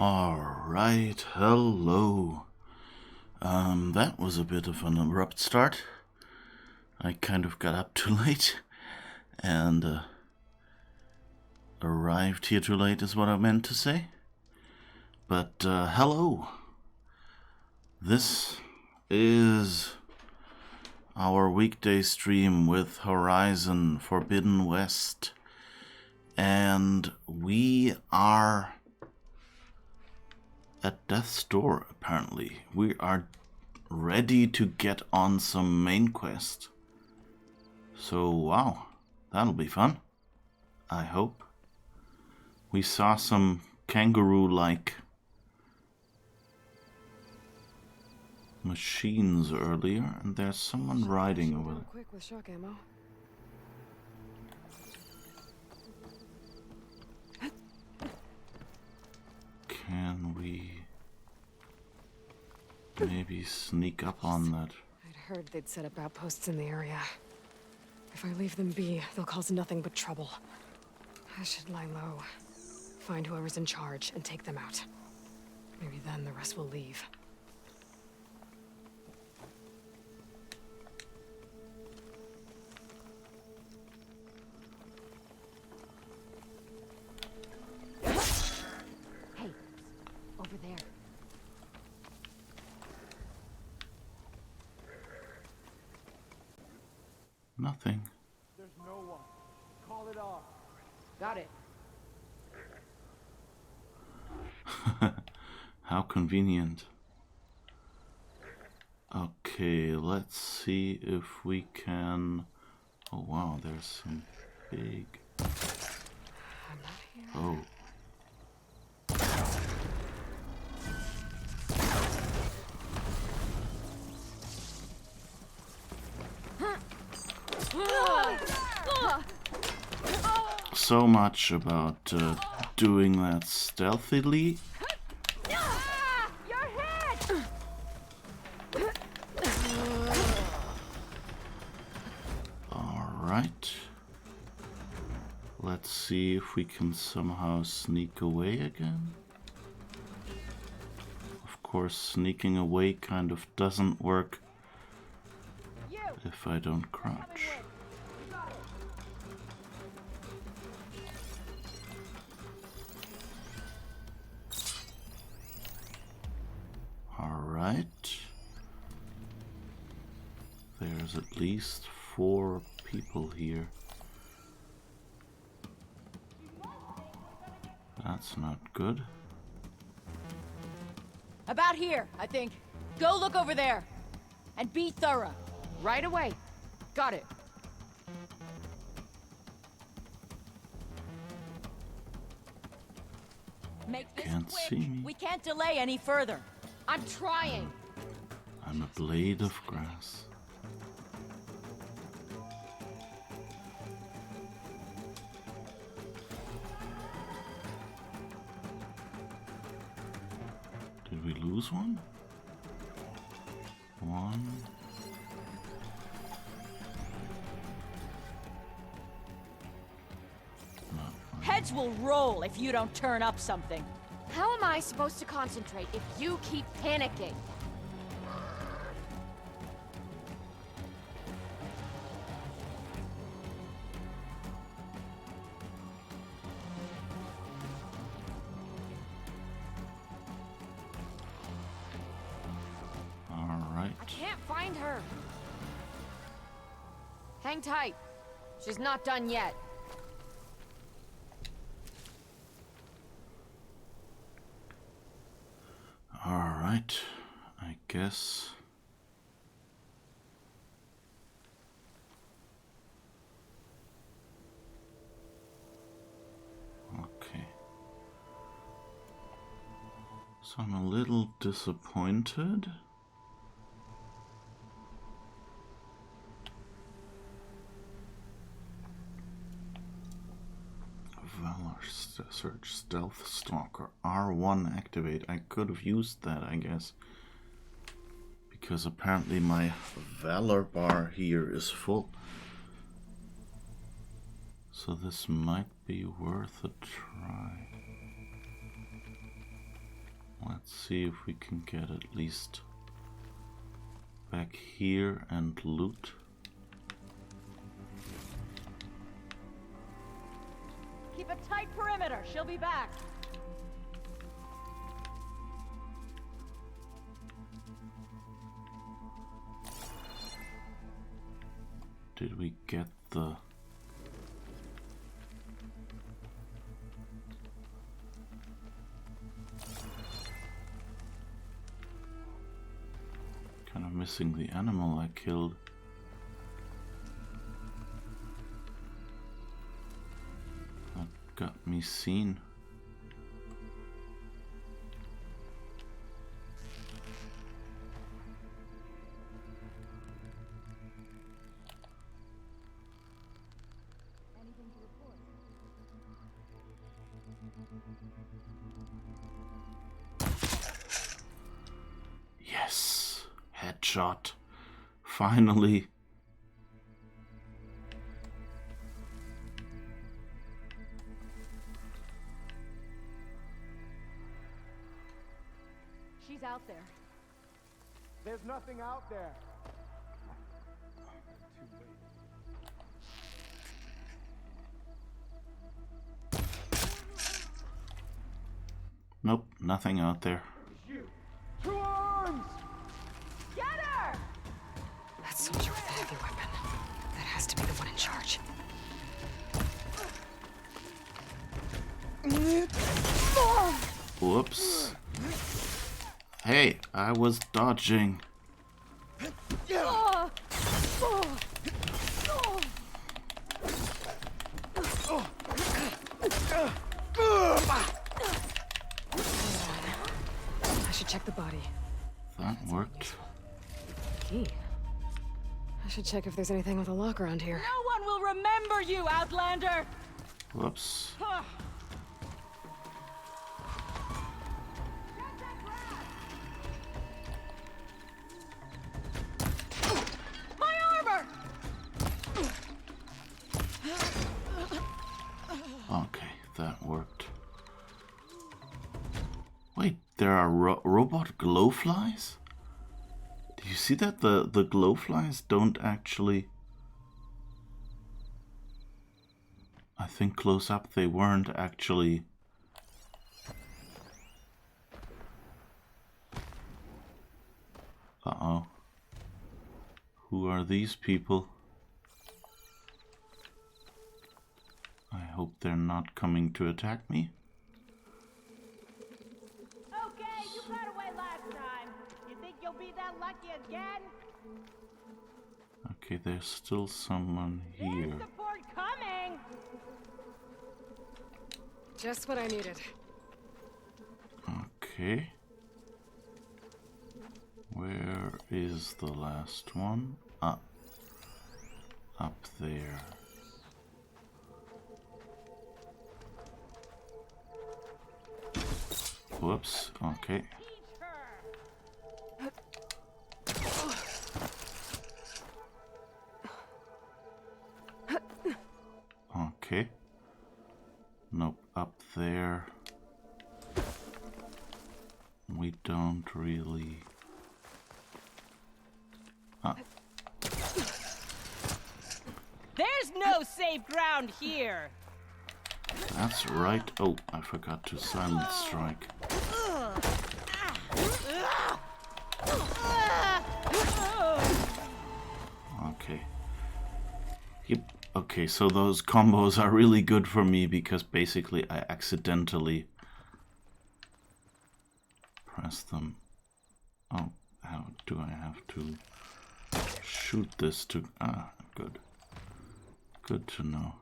Alright, hello. That was a bit of an abrupt start. I kind of got up too late and arrived here too late is what I meant to say. But hello. This is our weekday stream with Horizon Forbidden West. And we are at death's door, apparently. We are ready to get on some main quest. So, wow, that'll be fun. I hope. We saw some kangaroo-like machines earlier, and there's someone riding over there. Quick with shock ammo. Can we maybe sneak up on that? I'd heard they'd set up outposts in the area. If I leave them be, they'll cause nothing but trouble. I should lie low, find whoever's in charge, and take them out. Maybe then the rest will leave. Hey, over there. Nothing. There's no one. Call it off. Got it. How convenient. Okay, let's see if we can... Oh wow, there's some big... I'm not here. Oh. So much about doing that stealthily. Your head! Alright. Let's see if we can somehow sneak away again. Of course, sneaking away kind of doesn't work if I don't crouch. Alright. There's at least 4 people here. That's not good. About here, I think. Go look over there. And be thorough. Right away. Got it. Make this Can't quick. see me. We can't delay any further. I'm trying. I'm a blade of grass. Did we lose one? One. Heads will roll if you don't turn up something. How am I supposed to concentrate if you keep panicking? Alright. I can't find her. Hang tight. She's not done yet. Alright. I guess. Okay. So I'm a little disappointed. Valor Search Stealth Stalker R1 activate. I could have used that, I guess, because apparently my Valor bar here is full. So this might be worth a try. Let's see if we can get at least back here and loot. Keep a tight perimeter. She'll be back. Did we get the... Kind of missing the animal I killed. That got me seen. Yes, headshot. Finally. She's out there. There's nothing out there. Nope, nothing out there. You. To arms! Get her! That soldier with the heavy weapon. That has to be the one in charge. Whoops. Hey, I was dodging. I should check the body. That worked. Key. I should check if there's anything with a lock around here. No one will remember you, Outlander! Whoops. My armor! Okay, that worked. Wait, there are robot glowflies? Do you see that? The glowflies don't actually... I think close up they weren't actually... Uh-oh. Who are these people? I hope they're not coming to attack me. Okay, you got away last time. You think you'll be that lucky again? Okay, there's still someone here. There's support coming! Just what I needed. Okay. Where is the last one? Up there. Whoops, okay. Okay. Nope, up there. We don't really... There's no safe ground here! That's right. Oh, I forgot to silence strike. Okay. Yep. Okay, so those combos are really good for me because basically I accidentally press them. Oh, how do I have to shoot this to... Ah, good. Good to know.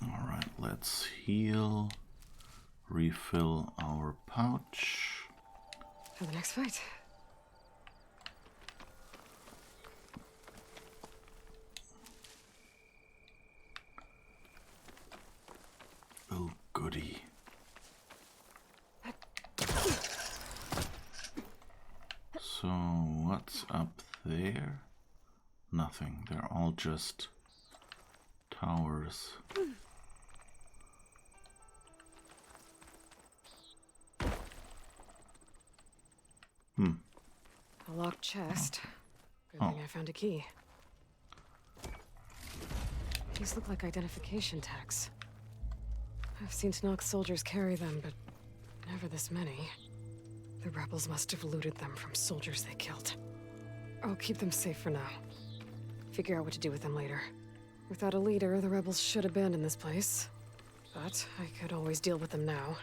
Alright, let's heal. Refill our pouch. For the next fight. Oh, goody. So, what's up there? Nothing. They're all just towers. A locked chest. Good Oh. thing I found a key. These look like identification tags. I've seen Nox soldiers carry them, but never this many. The rebels must have looted them from soldiers they killed. I'll keep them safe for now. Figure out what to do with them later. Without a leader, the rebels should abandon this place. But I could always deal with them now.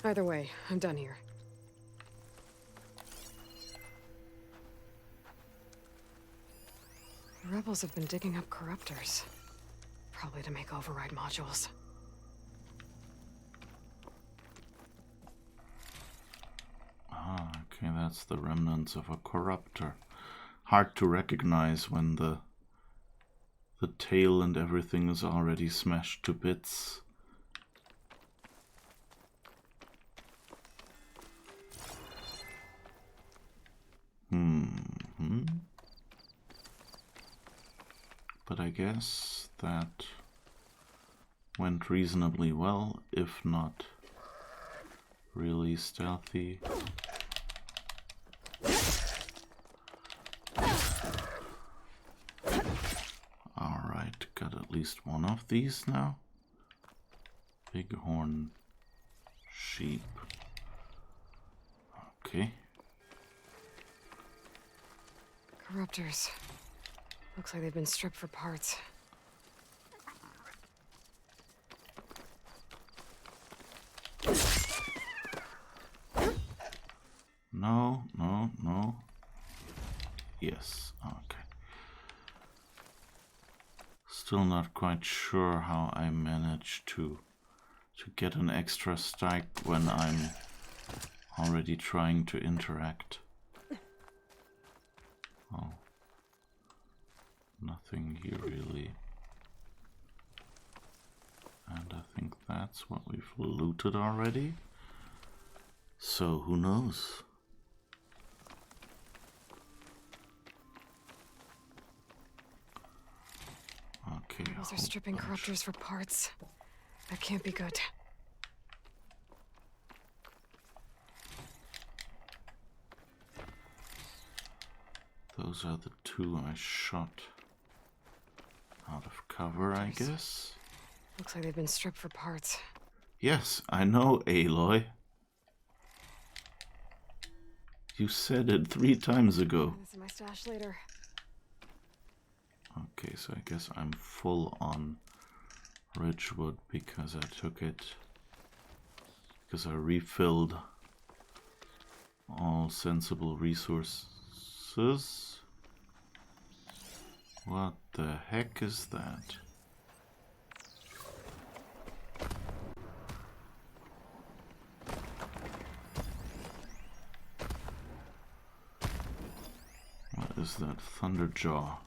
Either way, I'm done here. The rebels have been digging up corruptors. Probably to make override modules. Ah, okay, that's the remnants of a corruptor. Hard to recognize when the tail and everything is already smashed to bits. But I guess that went reasonably well, if not really stealthy. Alright, got at least one of these now. Bighorn sheep. Okay. Corruptors. Looks like they've been stripped for parts. No, no, no. Yes, okay. Still not quite sure how I managed to get an extra strike when I'm already trying to interact. Oh. Nothing here really. And I think that's what we've looted already. So who knows? Okay. Rebels are stripping corruptors for parts. That can't be good. Those are the two I shot out of cover, I guess. Looks like they've been stripped for parts. Yes, I know, Aloy. You said it 3 times ago. This in my stash later. Okay, so I guess I'm full on Ridgewood because I took it. Because I refilled all sensible resources. What the heck is that? What is that? Thunderjaw.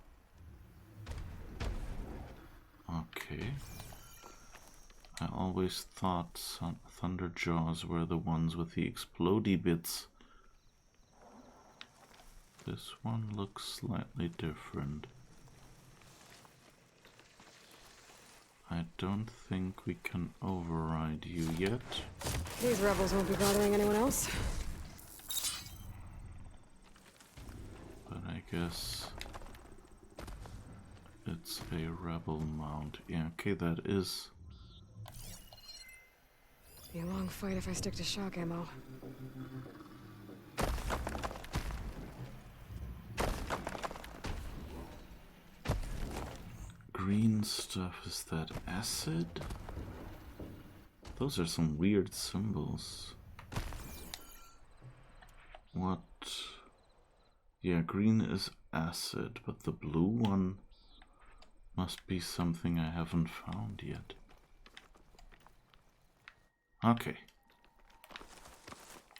Okay. I always thought Thunderjaws were the ones with the explodey bits. This one looks slightly different. I don't think we can override you yet. These rebels won't be bothering anyone else. But I guess it's a rebel mount. Yeah, okay, that is. Be a long fight if I stick to shock ammo. Green stuff, is that acid? Those are some weird symbols. What? Yeah, green is acid, but the blue one must be something I haven't found yet. Okay.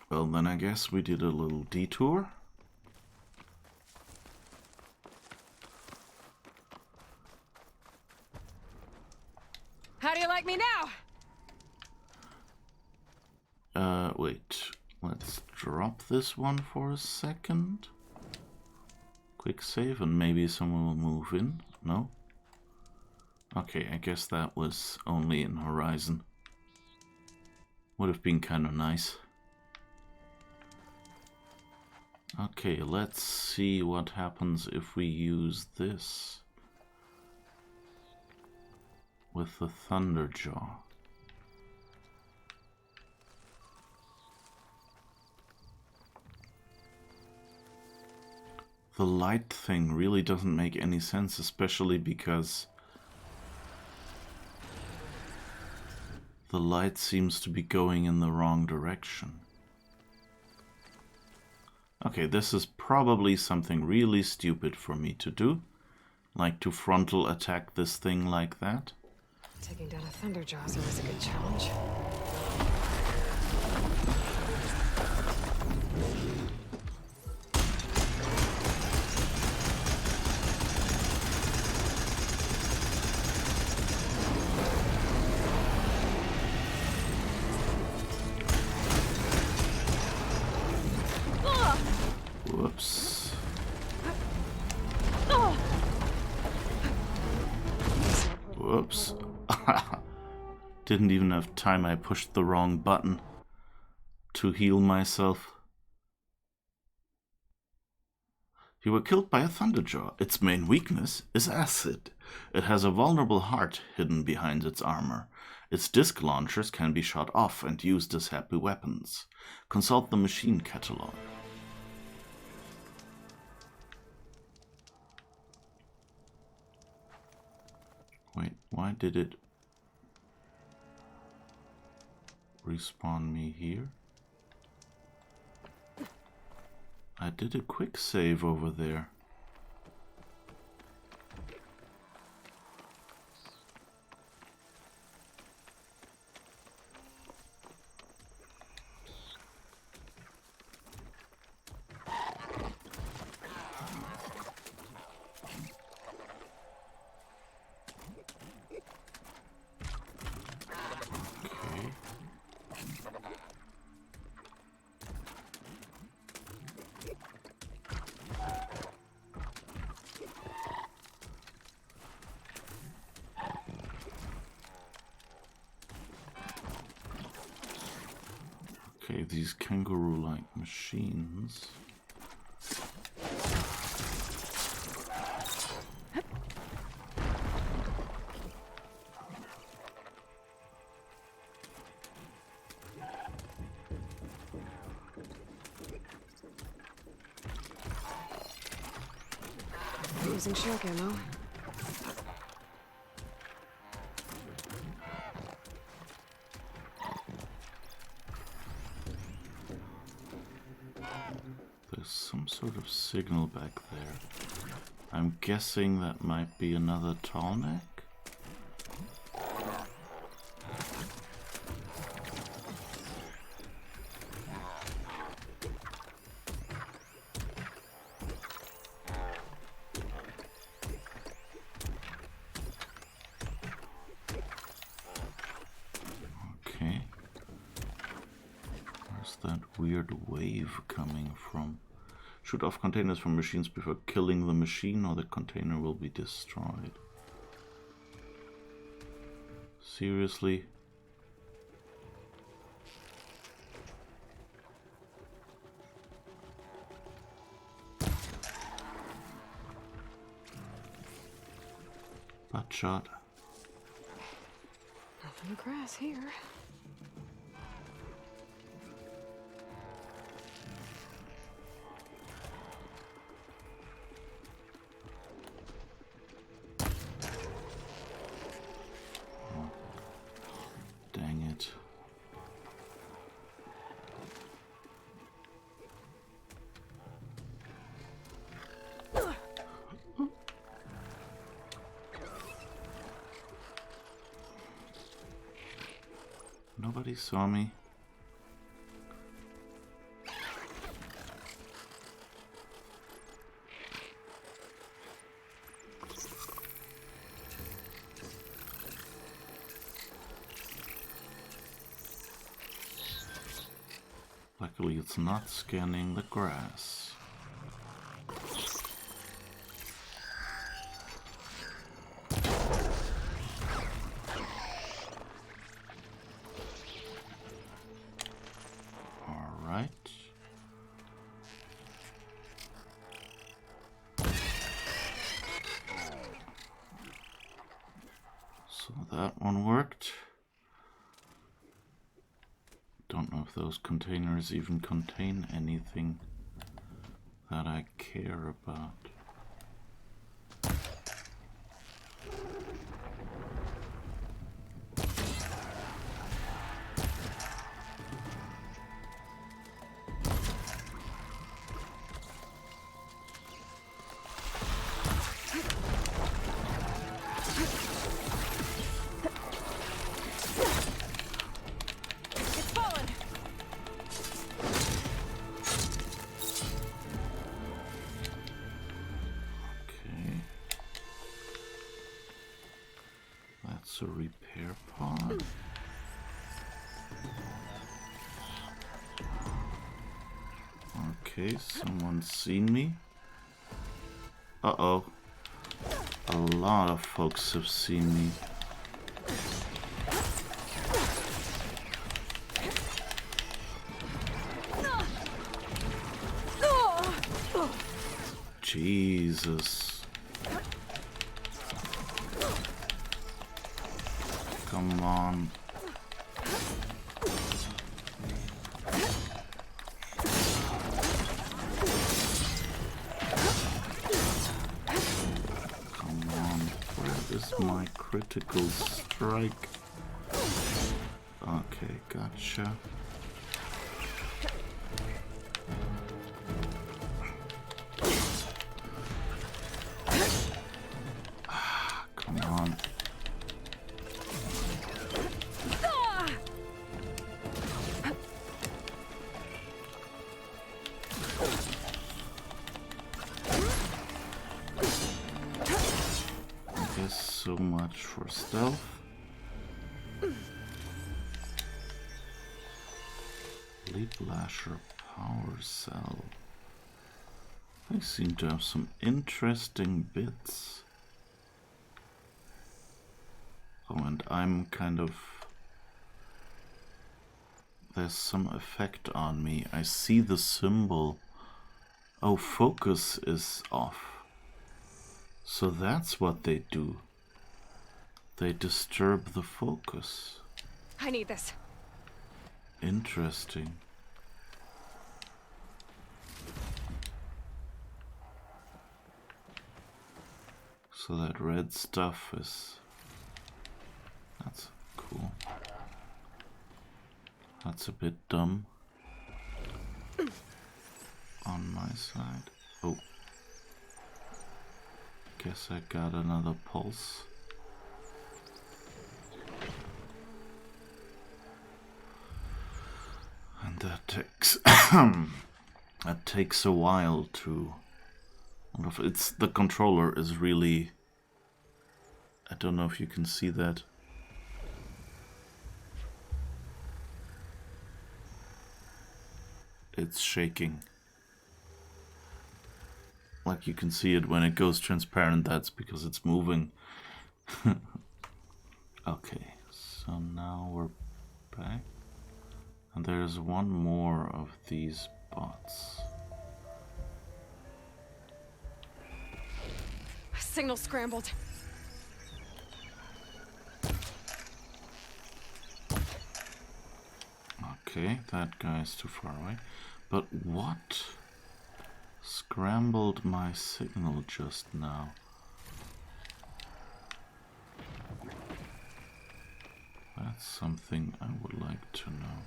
Well, then I guess we did a little detour. How do you like me now? Wait. Let's drop this one for a second. Quick save and maybe someone will move in? No? Okay, I guess that was only in Horizon. Would have been kind of nice. Okay, let's see what happens if we use this with the Thunderjaw. The light thing really doesn't make any sense, especially because the light seems to be going in the wrong direction. Okay, this is probably something really stupid for me to do. Like to frontal attack this thing like that. Taking down a Thunderjaw is always a good challenge. Whoops. Whoops. Didn't even have time, I pushed the wrong button to heal myself. You were killed by a Thunderjaw. Its main weakness is acid. It has a vulnerable heart hidden behind its armor. Its disc launchers can be shot off and used as happy weapons. Consult the machine catalog. Wait, why did it respawn me here? I did a quick save over there. Okay, these kangaroo-like machines. Using shock ammo. There's some sort of signal back there. I'm guessing that might be another tallneck. Okay. Where's that weird wave coming from? Shoot off containers from machines before killing the machine, or the container will be destroyed. Seriously? Butt shot. Nothing but grass here. Dang it. Nobody saw me. Luckily, it's not scanning the grass. Don't know if those containers even contain anything that I care about. A repair pod. Okay, someone's seen me. Uh-oh. A lot of folks have seen me. Jesus. Come on. Come on. Where is my critical strike? Okay, gotcha. Come on. So much for stealth. Leap Lasher power cell. They seem to have some interesting bits. Oh, and I'm kind of... There's some effect on me. I see the symbol. Oh, focus is off. So that's what they do. They disturb the focus. I need this. Interesting. So that red stuff is... That's cool. That's a bit dumb. On my side. Oh. Guess I got another pulse. And that takes that takes a while to... It's the controller is really... I don't know if you can see that. It's shaking. Like you can see it when it goes transparent, that's because it's moving. Okay, so now we're back. And there's one more of these bots. Signal scrambled. Okay, that guy's too far away. But what scrambled my signal just now? That's something I would like to know.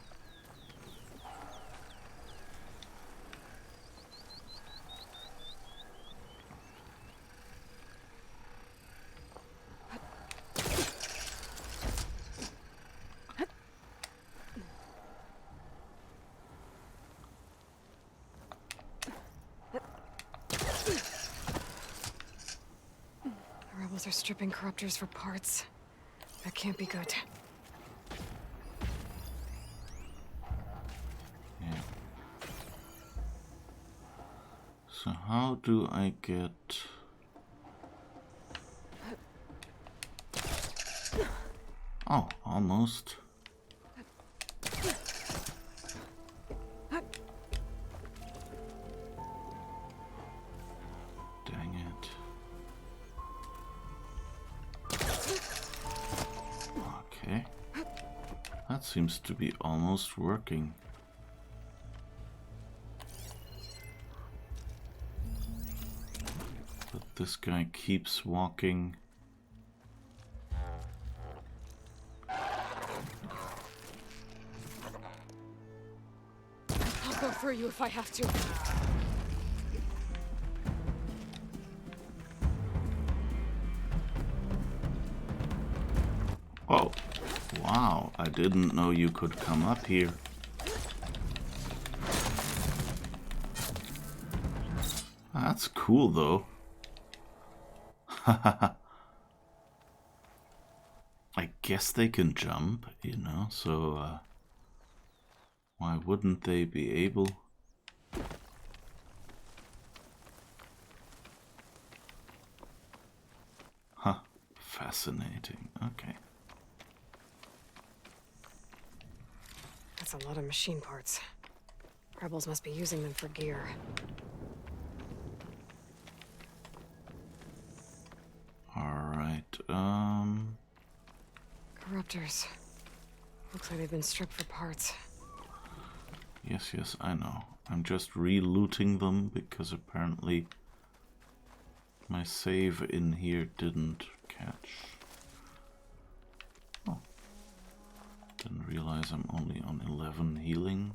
They're stripping corruptors for parts. That can't be good. Yeah. So how do I get... Oh, almost. Dang it. Okay. That seems to be almost working. But this guy keeps walking. I'll go through you if I have to. Oh, wow, I didn't know you could come up here. That's cool, though. I guess they can jump, you know, so why wouldn't they be able? Huh, fascinating, okay. That's a lot of machine parts. Rebels must be using them for gear. Alright, Corruptors. Looks like they've been stripped for parts. yes, I know. I'm just re-looting them because apparently my save in here didn't catch. Oh. Didn't realize I'm only on 11 healing.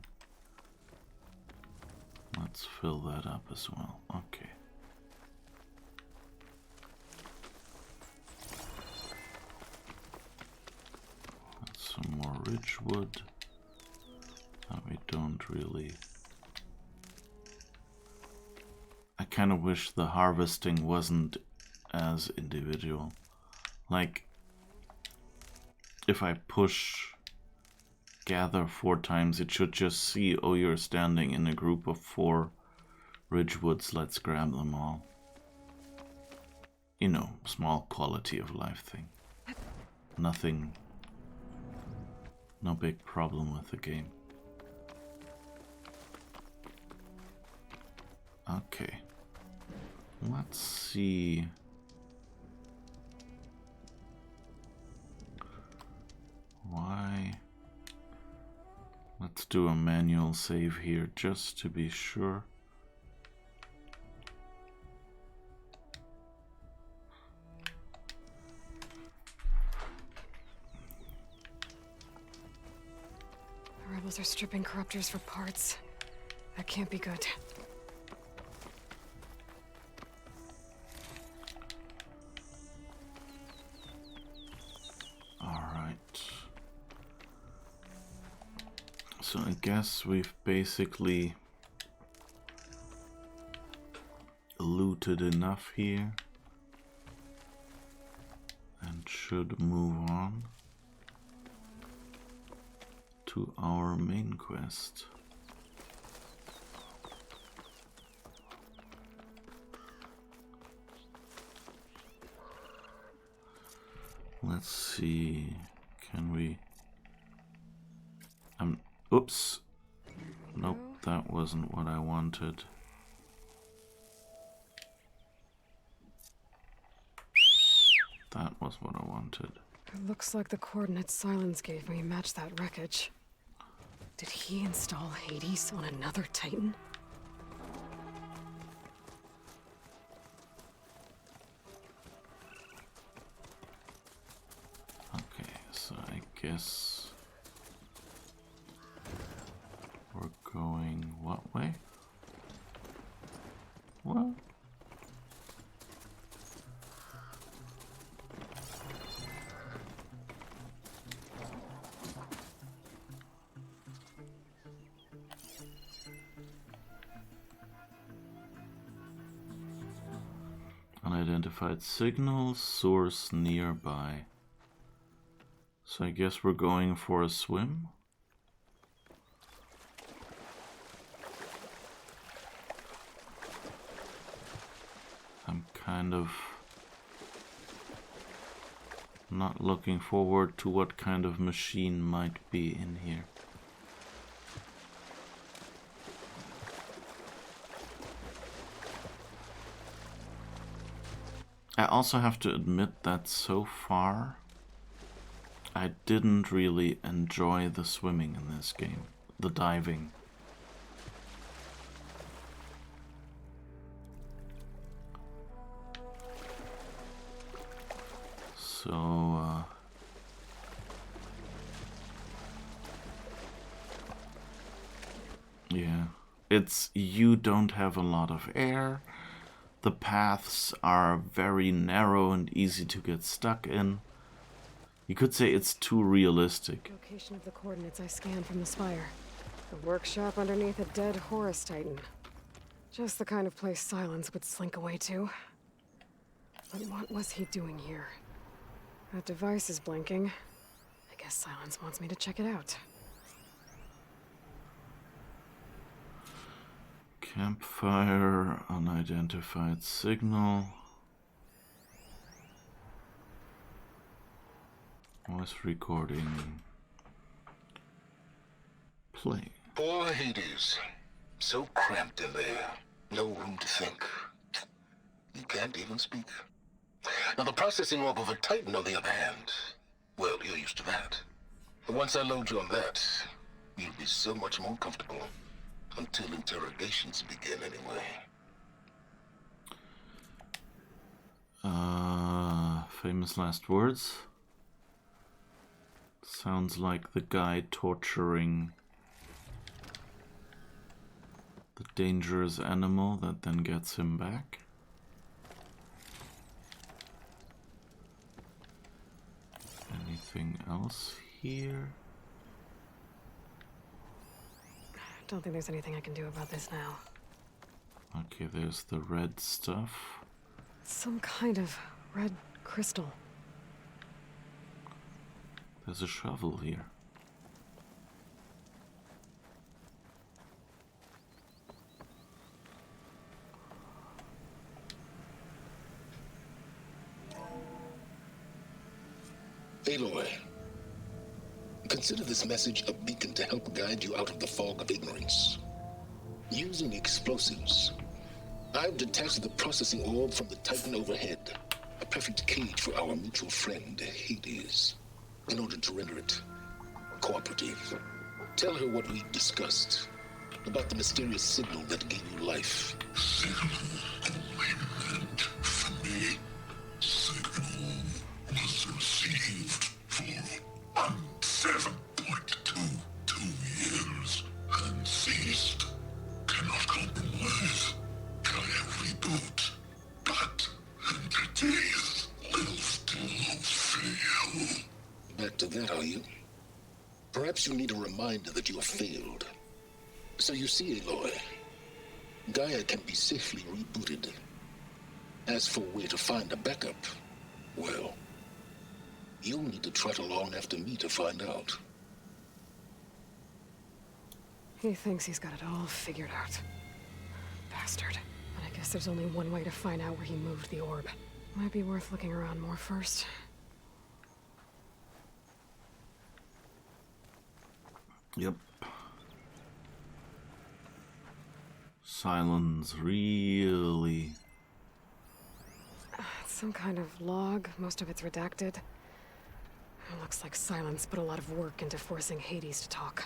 Let's fill that up as well. Okay. That's some more ridgewood. That we don't really... I kind of wish the harvesting wasn't as individual. Like, if I push gather 4 times, it should just see, oh, you're standing in a group of 4 ridgewoods, let's grab them all. You know, small quality of life thing. Nothing, no big problem with the game. Okay. Let's see. Why? Let's do a manual save here just to be sure. The rebels are stripping corruptors for parts. That can't be good. So I guess we've basically looted enough here and should move on to our main quest. Let's see, can we... Oops. Nope, that wasn't what I wanted. That was what I wanted. It looks like the coordinates Sylens gave me match that wreckage. Did he install Hades on another Titan? Okay, so I guess... we're going what way? What? Unidentified signal source nearby. So I guess we're going for a swim? I'm kind of not looking forward to what kind of machine might be in here. I also have to admit that so far I didn't really enjoy the swimming in this game, the diving. So, yeah, you don't have a lot of air. The paths are very narrow and easy to get stuck in. You could say it's too realistic. Location of the coordinates I scanned from the spire. The workshop underneath a dead Horus Titan. Just the kind of place Sylens would slink away to. But what was he doing here? That device is blinking. I guess Sylens wants me to check it out. Campfire, unidentified signal. Voice recording. Play. Poor Hades. So cramped in there. No room to think. You can't even speak. Now the processing orb of a Titan, on the other hand, well, you're used to that. But once I load you on that, you'll be so much more comfortable. Until interrogations begin, anyway. Famous last words. Sounds like the guy torturing the dangerous animal that then gets him back. Anything else here? Don't think there's anything I can do about this now. Okay, there's the red stuff. Some kind of red crystal. There's a shovel here. Aloy, consider this message a beacon to help guide you out of the fog of ignorance. Using explosives, I've detached the processing orb from the Titan overhead, a perfect cage for our mutual friend, Hades, in order to render it cooperative. Tell her what we discussed about the mysterious signal that gave you life. Signal only meant for me. Signal was received for 7.22 years and ceased. Cannot compromise. Try every reboot, but entities will still fail. Back to that, are you? Perhaps you need a reminder that you have failed. So you see, Aloy, Gaia can be safely rebooted. As for where to find a backup, well, you'll need to trot along after me to find out. He thinks he's got it all figured out. Bastard. But I guess there's only one way to find out where he moved the orb. Might be worth looking around more first. Yep. Sylens, really. It's some kind of log. Most of it's redacted. It looks like Sylens put a lot of work into forcing Hades to talk.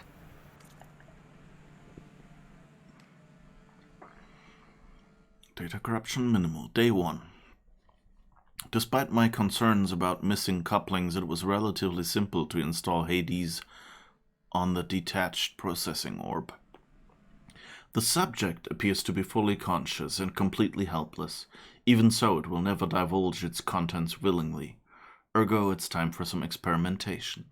Data corruption minimal. Day 1. Despite my concerns about missing couplings, it was relatively simple to install Hades on the detached processing orb. The subject appears to be fully conscious and completely helpless. Even so, it will never divulge its contents willingly. Ergo, it's time for some experimentation.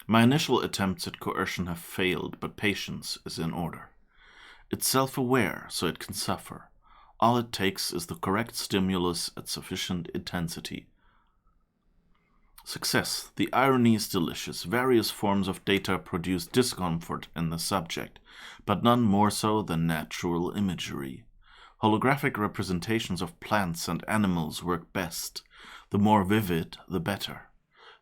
My initial attempts at coercion have failed, but patience is in order. It's self-aware, so it can suffer. All it takes is the correct stimulus at sufficient intensity. Success. The irony is delicious. Various forms of data produce discomfort in the subject, but none more so than natural imagery. Holographic representations of plants and animals work best. The more vivid, the better.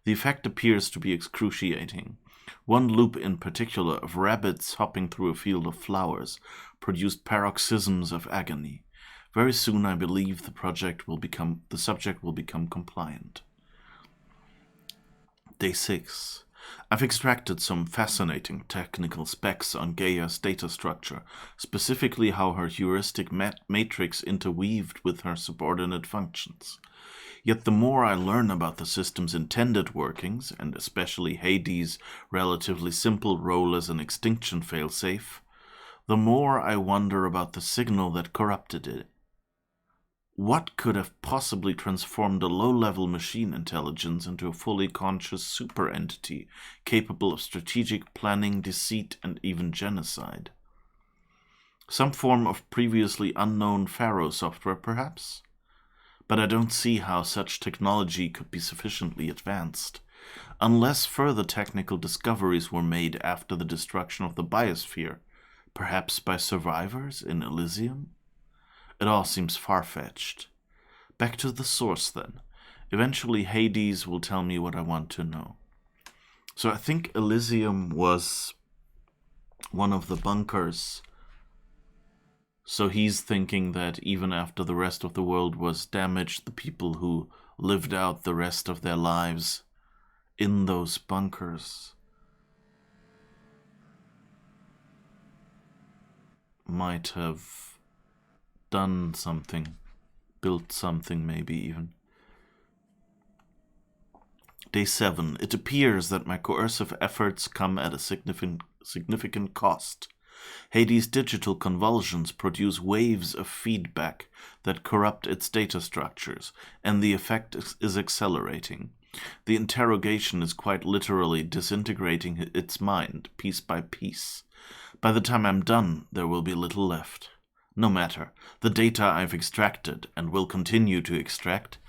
The effect appears to be excruciating. One loop in particular of rabbits hopping through a field of flowers produced paroxysms of agony. Very soon I believe the subject will become compliant. Day 6. I've extracted some fascinating technical specs on Gaia's data structure, specifically how her heuristic matrix interweaved with her subordinate functions. Yet the more I learn about the system's intended workings, and especially Hades' relatively simple role as an extinction failsafe, the more I wonder about the signal that corrupted it. What could have possibly transformed a low-level machine intelligence into a fully conscious super-entity capable of strategic planning, deceit, and even genocide? Some form of previously unknown Pharaoh software, perhaps? But I don't see how such technology could be sufficiently advanced, unless further technical discoveries were made after the destruction of the biosphere, perhaps by survivors in Elysium? It all seems far-fetched. Back to the source, then. Eventually Hades will tell me what I want to know. So I think Elysium was one of the bunkers. So he's thinking that even after the rest of the world was damaged, the people who lived out the rest of their lives in those bunkers might have done something, built something maybe even. Day 7. It appears that my coercive efforts come at a significant cost. Hades' digital convulsions produce waves of feedback that corrupt its data structures, and the effect is accelerating. The interrogation is quite literally disintegrating its mind, piece by piece. By the time I'm done, there will be little left. No matter, the data I've extracted, and will continue to extract,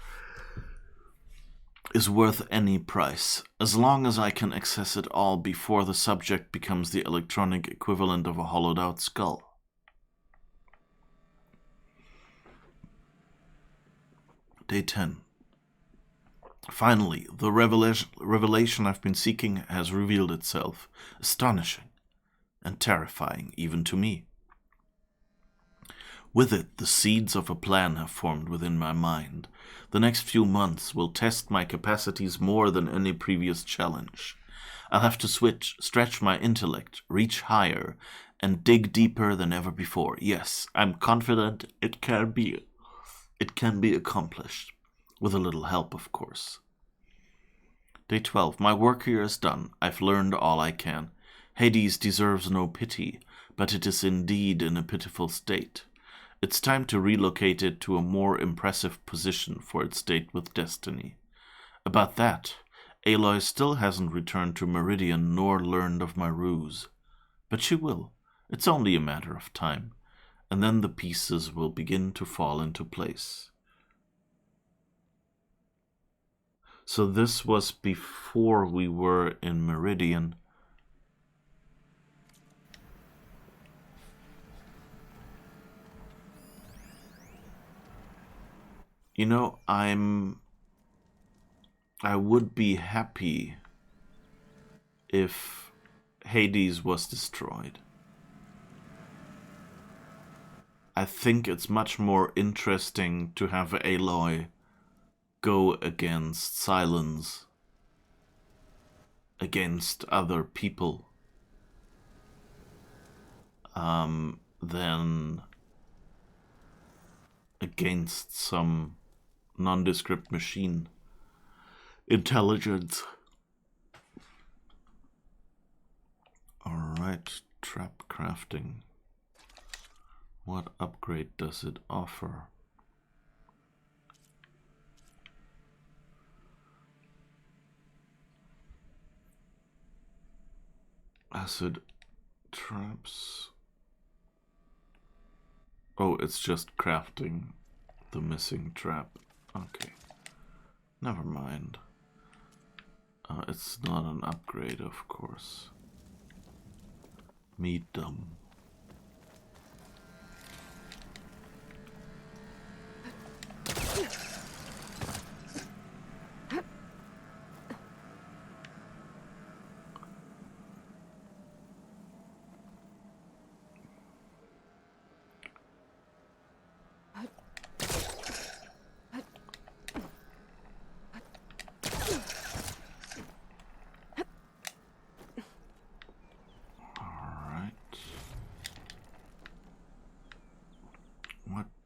is worth any price, as long as I can access it all before the subject becomes the electronic equivalent of a hollowed-out skull. Day 10. Finally, the revelation I've been seeking has revealed itself, astonishing and terrifying even to me. With it, the seeds of a plan have formed within my mind. The next few months will test my capacities more than any previous challenge. I'll have to stretch my intellect, reach higher, and dig deeper than ever before. Yes, I'm confident it can be accomplished. With a little help, of course. Day 12. My work here is done. I've learned all I can. Hades deserves no pity, but it is indeed in a pitiful state. It's time to relocate it to a more impressive position for its date with destiny. About that, Aloy still hasn't returned to Meridian nor learned of my ruse. But she will. It's only a matter of time, and then the pieces will begin to fall into place. So this was before we were in Meridian. You know, I would be happy if Hades was destroyed. I think it's much more interesting to have Aloy go against Sylens, against other people, than against some nondescript machine intelligence. Alright, trap crafting. What upgrade does it offer? Acid traps. Oh, it's just crafting the missing trap. Okay. Never mind. It's not an upgrade, of course. Me dumb.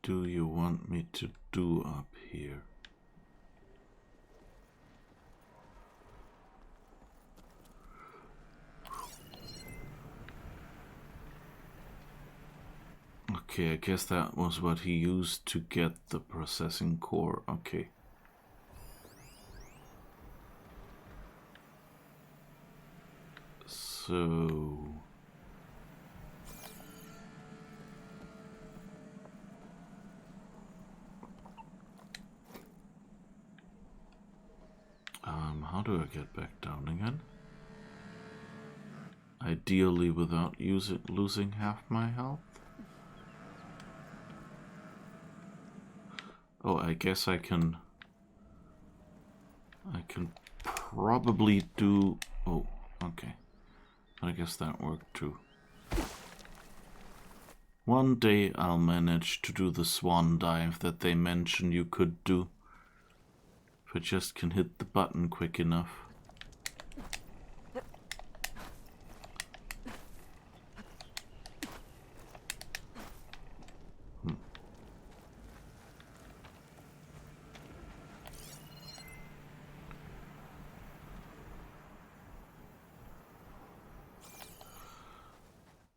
do you want me to do up here? Okay, I guess that was what he used to get the processing core. Okay. So... how do I get back down again? Ideally without losing half my health? Oh, I guess I can probably do... Oh, okay. I guess that worked too. One day I'll manage to do the swan dive that they mentioned you could do. If I just can hit the button quick enough.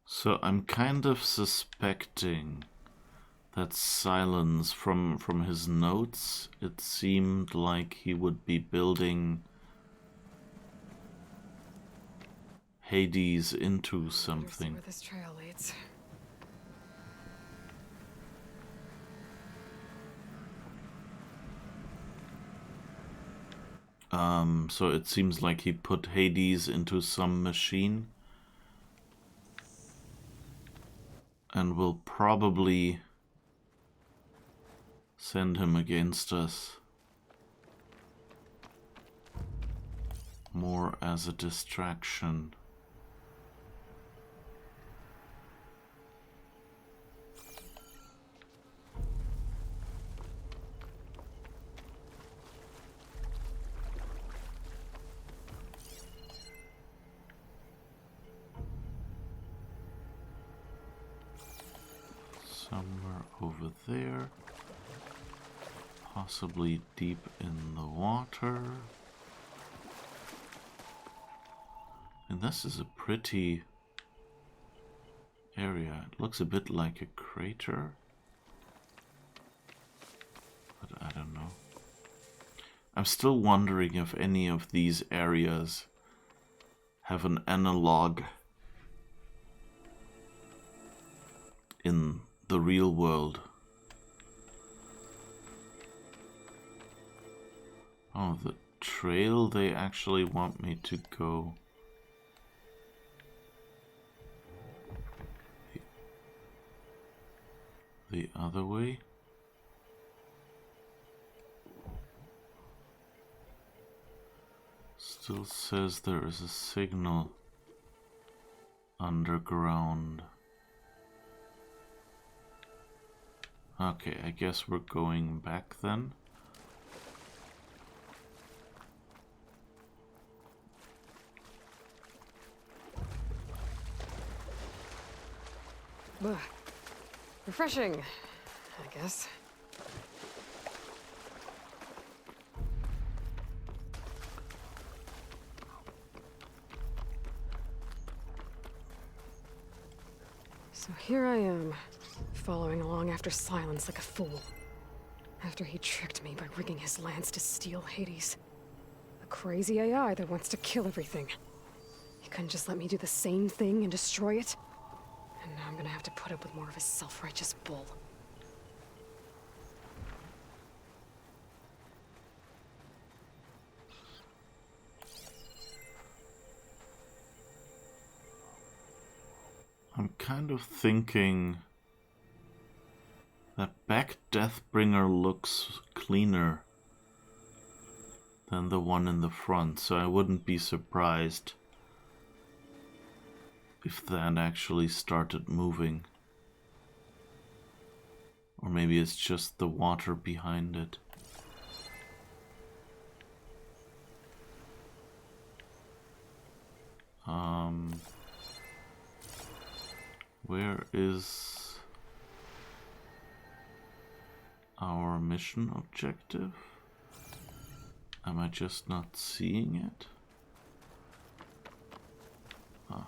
So I'm kind of suspecting that Sylens, from his notes, it seemed like he would be building Hades into something. Where this trail leads. So it seems like he put Hades into some machine and will probably send him against us more as a distraction. Somewhere over there, possibly deep in the water. And this is a pretty area. It looks a bit like a crater, but I don't know. I'm still wondering if any of these areas have an analog in the real world. Oh, the trail they actually want me to go. The other way? Still says there is a signal underground. Okay, I guess we're going back then. Ugh. Refreshing, I guess. So here I am, following along after Sylens like a fool. After he tricked me by rigging his lance to steal Hades. A crazy AI that wants to kill everything. He couldn't just let me do the same thing and destroy it? And now I'm gonna have to put up with more of his self-righteous bull. I'm kind of thinking that back Deathbringer looks cleaner than the one in the front, so I wouldn't be surprised if that actually started moving. Or maybe it's just the water behind it. Where is... our mission objective? Am I just not seeing it? Ah.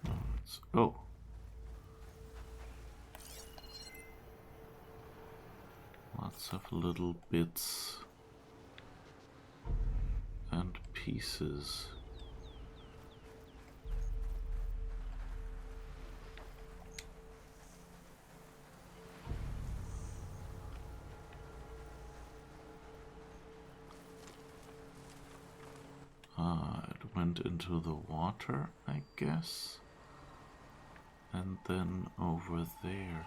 No, it's... Oh. Lots of little bits and pieces. It went into the water, I guess. And then over there.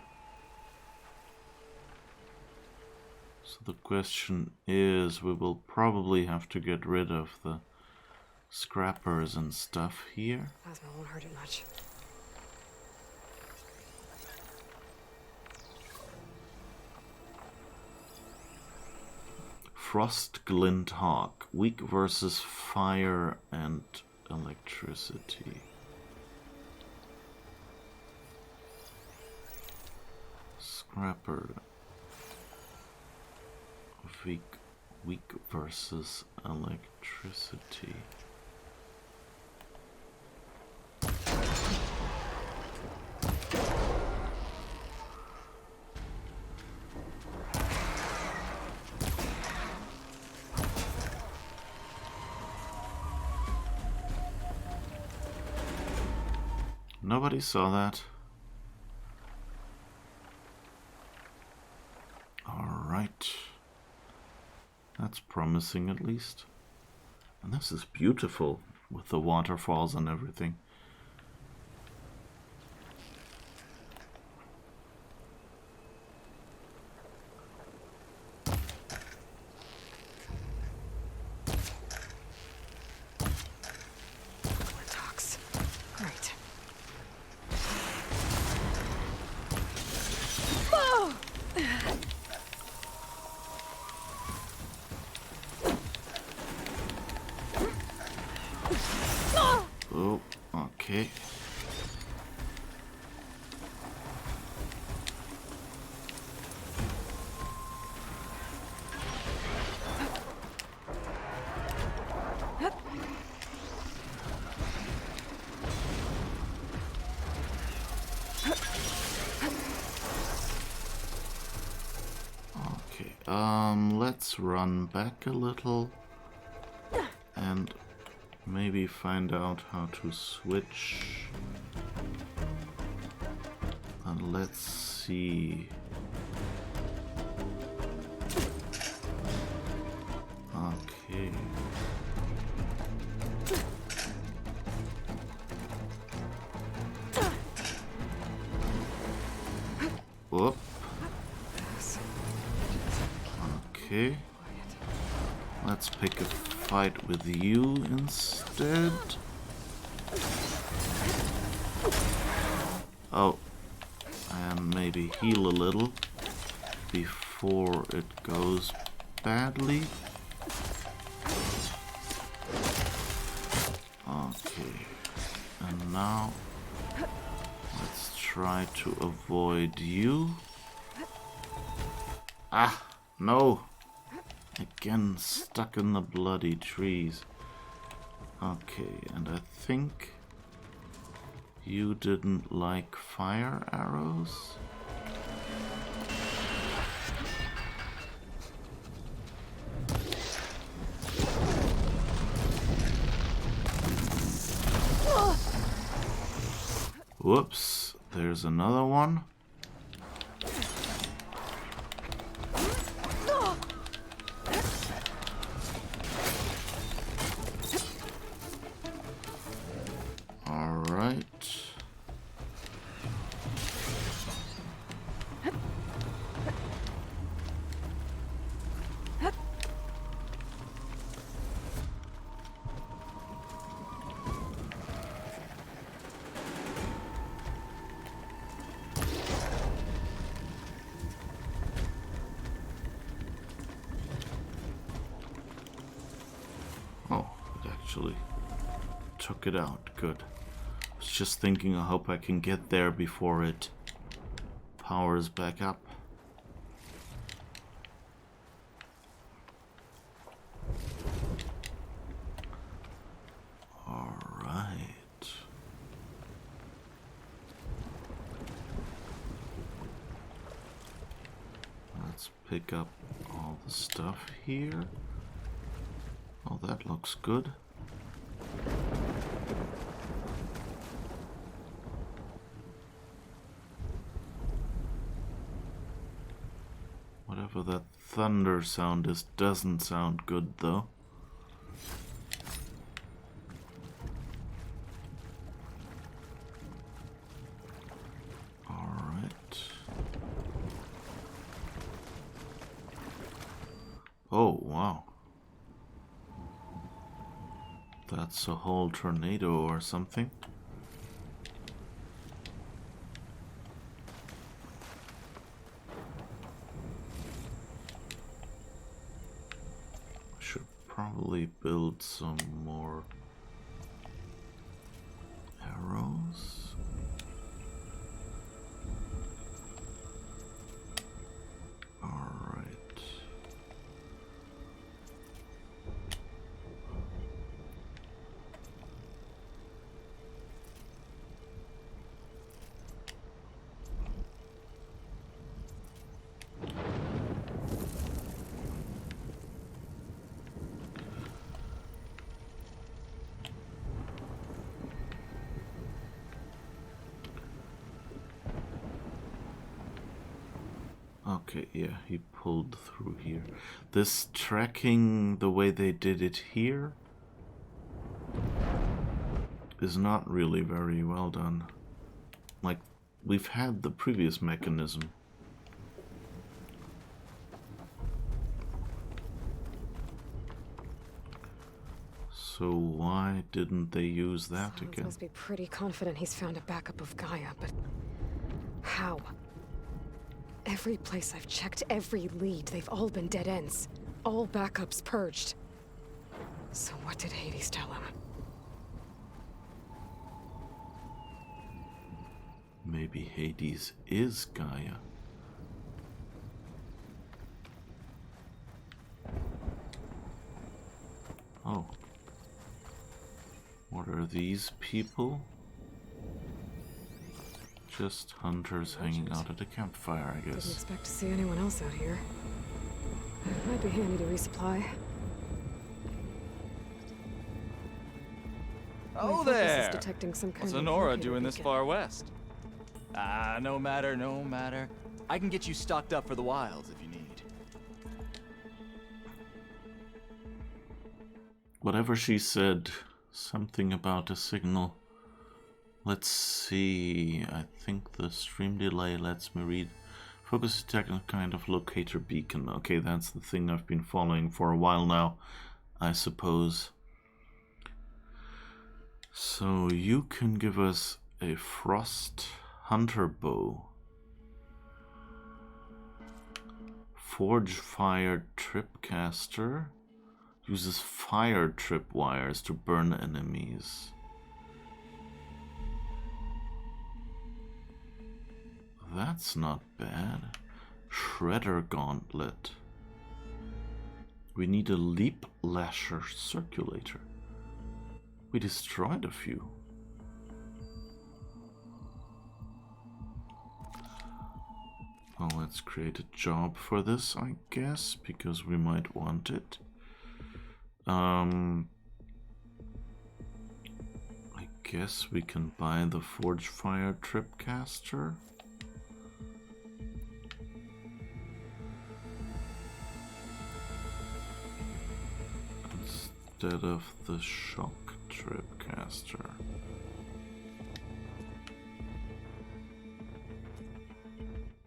So the question is, we will probably have to get rid of the scrappers and stuff here. Plasma won't hurt it much. Frost Glint Hawk, weak versus fire and electricity. Scrapper, weak versus electricity. Nobody saw that. All right. That's promising at least. And this is beautiful with the waterfalls and everything. Talks. Great. Oh, okay. Okay, let's run back a little and maybe find out how to switch. And let's see. Okay. Whoop. Okay. Let's pick a fight with you instead. Oh, and maybe heal a little before it goes badly. Okay, and now let's try to avoid you. Ah, no! Again, stuck in the bloody trees. Okay, and I think you didn't like fire arrows? Whoops, there's another one. Actually took it out. Good. I was just thinking, I hope I can get there before it power is back up. All right. Let's pick up all the stuff here. Oh, that looks good. Whatever that thunder sound is doesn't sound good though. Alright. Oh, wow. That's a whole tornado or something. Should probably build some more arrows. All right. Okay, yeah, he pulled through here. This tracking, the way they did it here, is not really very well done. Like, we've had the previous mechanism. So why didn't they use that Sylens again? must be pretty confident he's found a backup of Gaia, but how? Every place I've checked, every lead, they've all been dead ends. All backups purged. So what did Hades tell him? Maybe Hades is Gaia. Oh. What are these people? Just hunters hanging out at a campfire, I Didn't guess. expect to see anyone else out here. It might be handy to resupply. My Oh focus is there! detecting some kind What's of Honora locator doing this beacon. far west? Ah, no matter, no matter. I can get you stocked up for the wilds if you need. Whatever she said, something about a signal. Let's see. I think the stream delay lets me read. Focus detect a kind of locator beacon. Okay, that's the thing I've been following for a while now, I suppose. So you can give us a frost hunter bow. Forge fire tripcaster. Uses fire tripwires to burn enemies. That's not bad. Shredder Gauntlet. We need a leap lasher circulator. We destroyed a few. Well, let's create a job for this, I guess, because we might want it. I guess we can buy the Forge Fire Tripcaster. Instead of the Shock Tripcaster.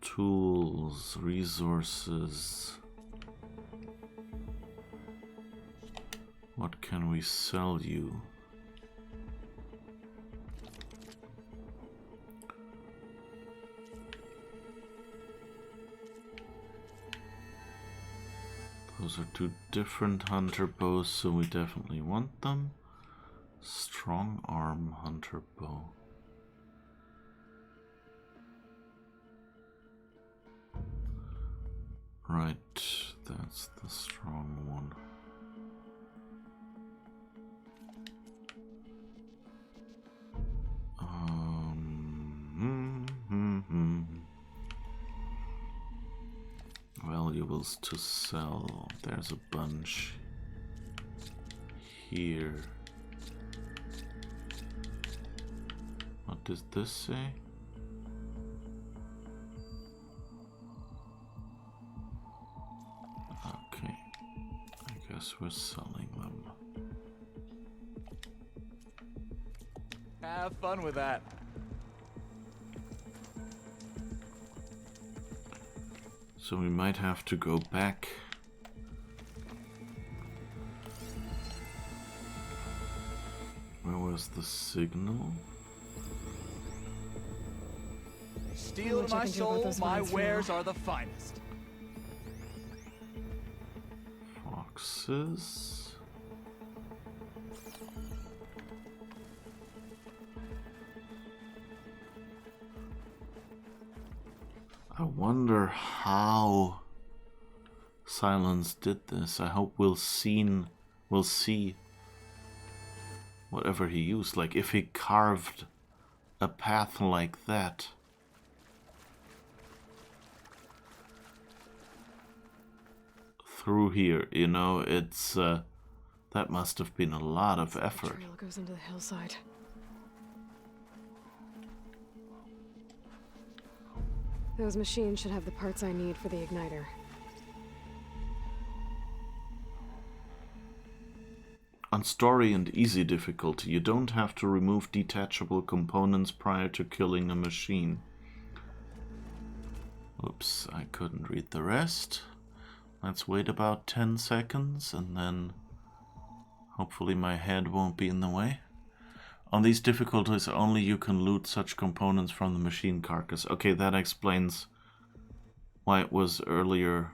Tools, resources. What can we sell you? Those are two different hunter bows, so we definitely want them. Strong arm hunter bow. Right, that's the strong one. Valuables to sell. There's a bunch here. What does this say? Okay, I guess we're selling them. Have fun with that. So we might have to go back. Where was the signal? Steel to my soul, my wares are the finest. Foxes. I wonder how Sylens did this. I hope we'll see whatever he used. Like if he carved a path like that. Through here, you know, it's that must have been a lot of effort. The trail goes into the hillside. Those machines should have the parts I need for the igniter. On story and easy difficulty, you don't have to remove detachable components prior to killing a machine. Oops, I couldn't read the rest. Let's wait about 10 seconds and then hopefully my head won't be in the way. On these difficulties, only you can loot such components from the machine carcass. Okay, that explains why it was earlier.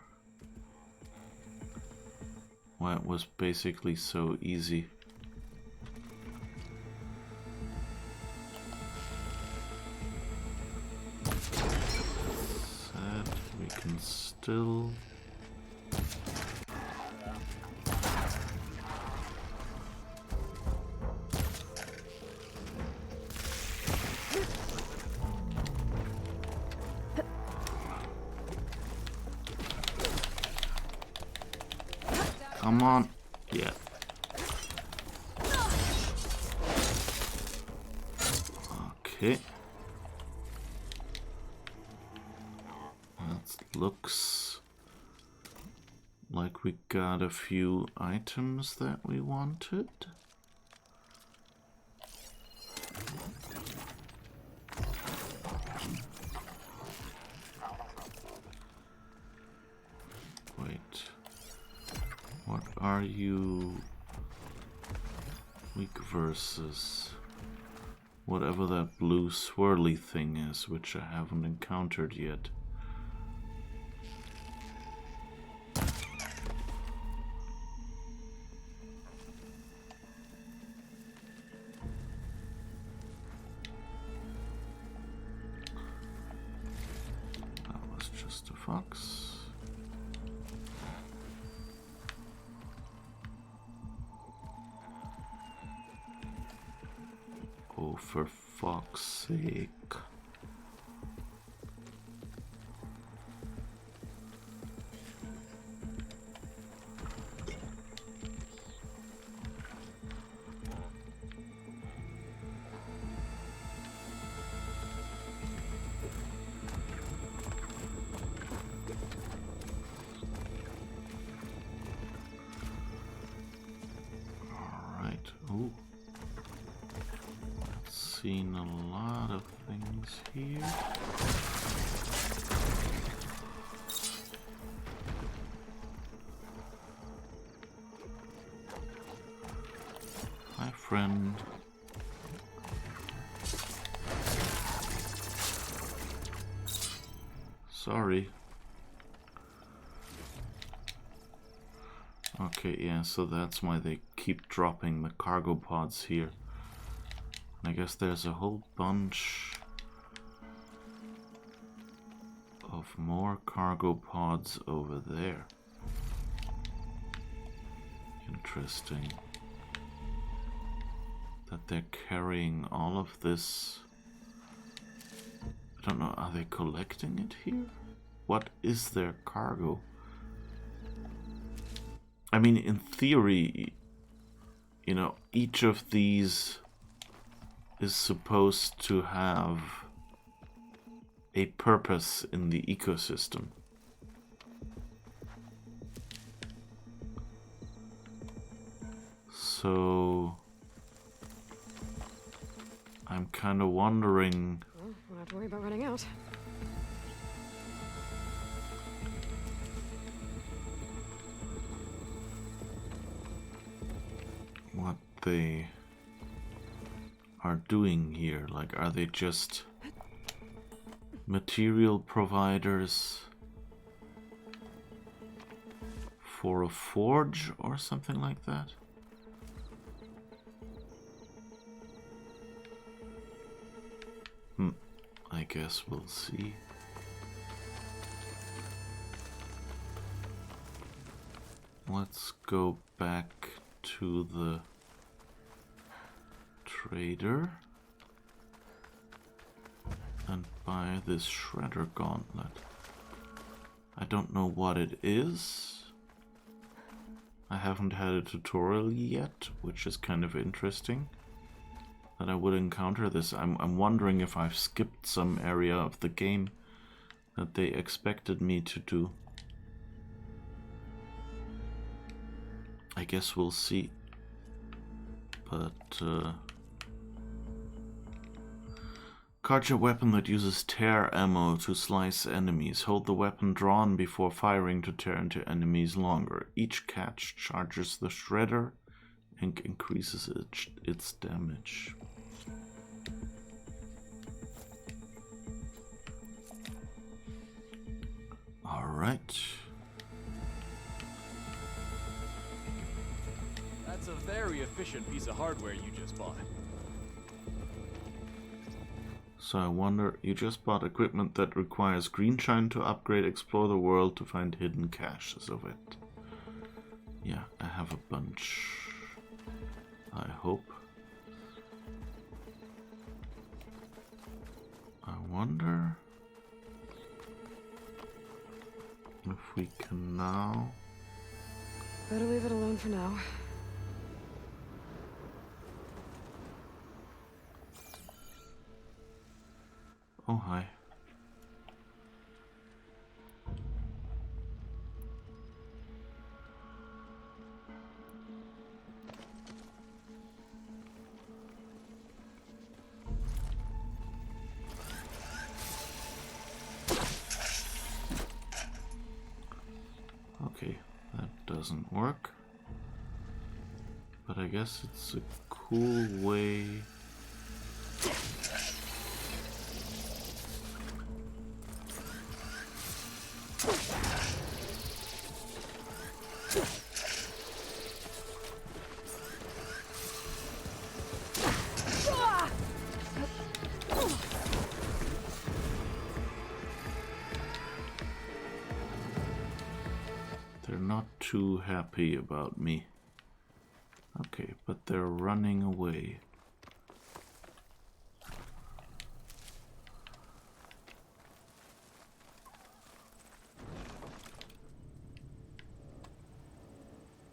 Why it was basically so easy. Said we can still... Come on. Yeah. Okay. That looks like we got a few items that we wanted. Wait. What are you? Weak versus whatever that blue swirly thing is, which I haven't encountered yet. That was just a fox. Oh, for fuck's sake. All right. Ooh. Seen a lot of things here. Hi, friend. Sorry. Okay, yeah, so that's why they keep dropping the cargo pods here. I guess there's a whole bunch of of more cargo pods over there. Interesting. That they're carrying all of this. I don't know, are they collecting it here? What is their cargo? I mean, in theory, you know, each of these is supposed to have a purpose in the ecosystem. So I'm kind of wondering. Well, don't have to worry about running out. What they are doing here. Like, are they just material providers for a forge or something like that? I guess we'll see. Let's go back to the trader and buy this shredder gauntlet. I don't know what it is. I haven't had a tutorial yet, which is kind of interesting that I would encounter this. I'm wondering if I've skipped some area of the game that they expected me to do. I guess we'll see. But cartridge a weapon that uses tear ammo to slice enemies. Hold the weapon drawn before firing to tear into enemies longer. Each catch charges the shredder and increases its damage. Alright. That's a very efficient piece of hardware you just bought. So I wonder, you just bought equipment that requires green shine to upgrade, explore the world to find hidden caches of it. Yeah, I have a bunch. I hope. I wonder if we can now... Better leave it alone for now. Oh, hi. Okay, that doesn't work. But I guess it's a cool way... They're not too happy about me. Okay, but they're running away.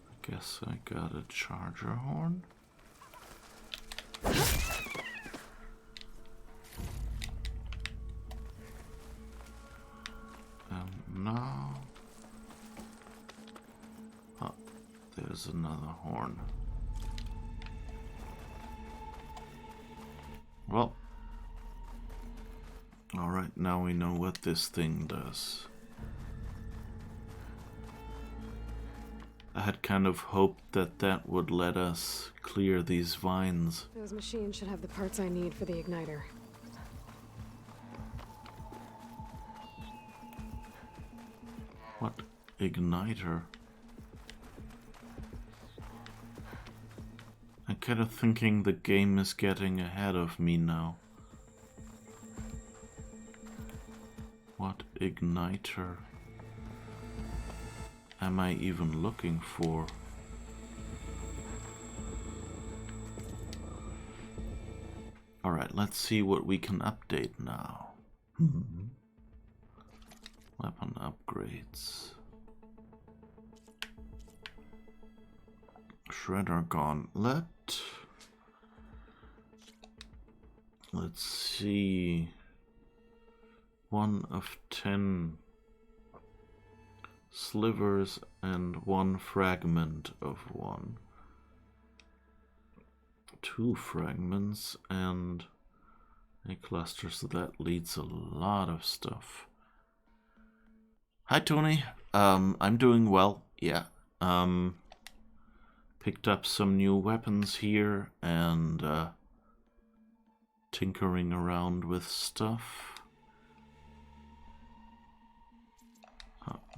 I guess I got a charger horn. And now... oh, there's another horn. Well, alright, now we know what this thing does. I had kind of hoped that that would let us clear these vines. Those machines should have the parts I need for the igniter. What igniter? I'm kind of thinking the game is getting ahead of me now. What igniter am I even looking for? Alright, let's see what we can update now. Weapon upgrades. Shredder Gauntlet. Let's see. 1 of 10 slivers and 1 fragment of 1. 2 fragments and a cluster, so that leads a lot of stuff. Hi Tony, I'm doing well, yeah. Picked up some new weapons here and tinkering around with stuff.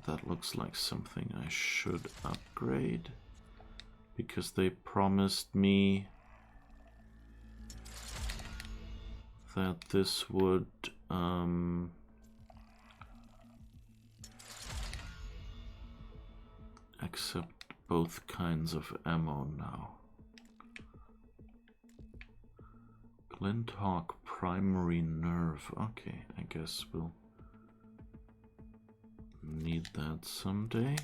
That looks like something I should upgrade, because they promised me that this would accept both kinds of ammo now. Glinthawk primary nerve. Okay, I guess we'll need that someday.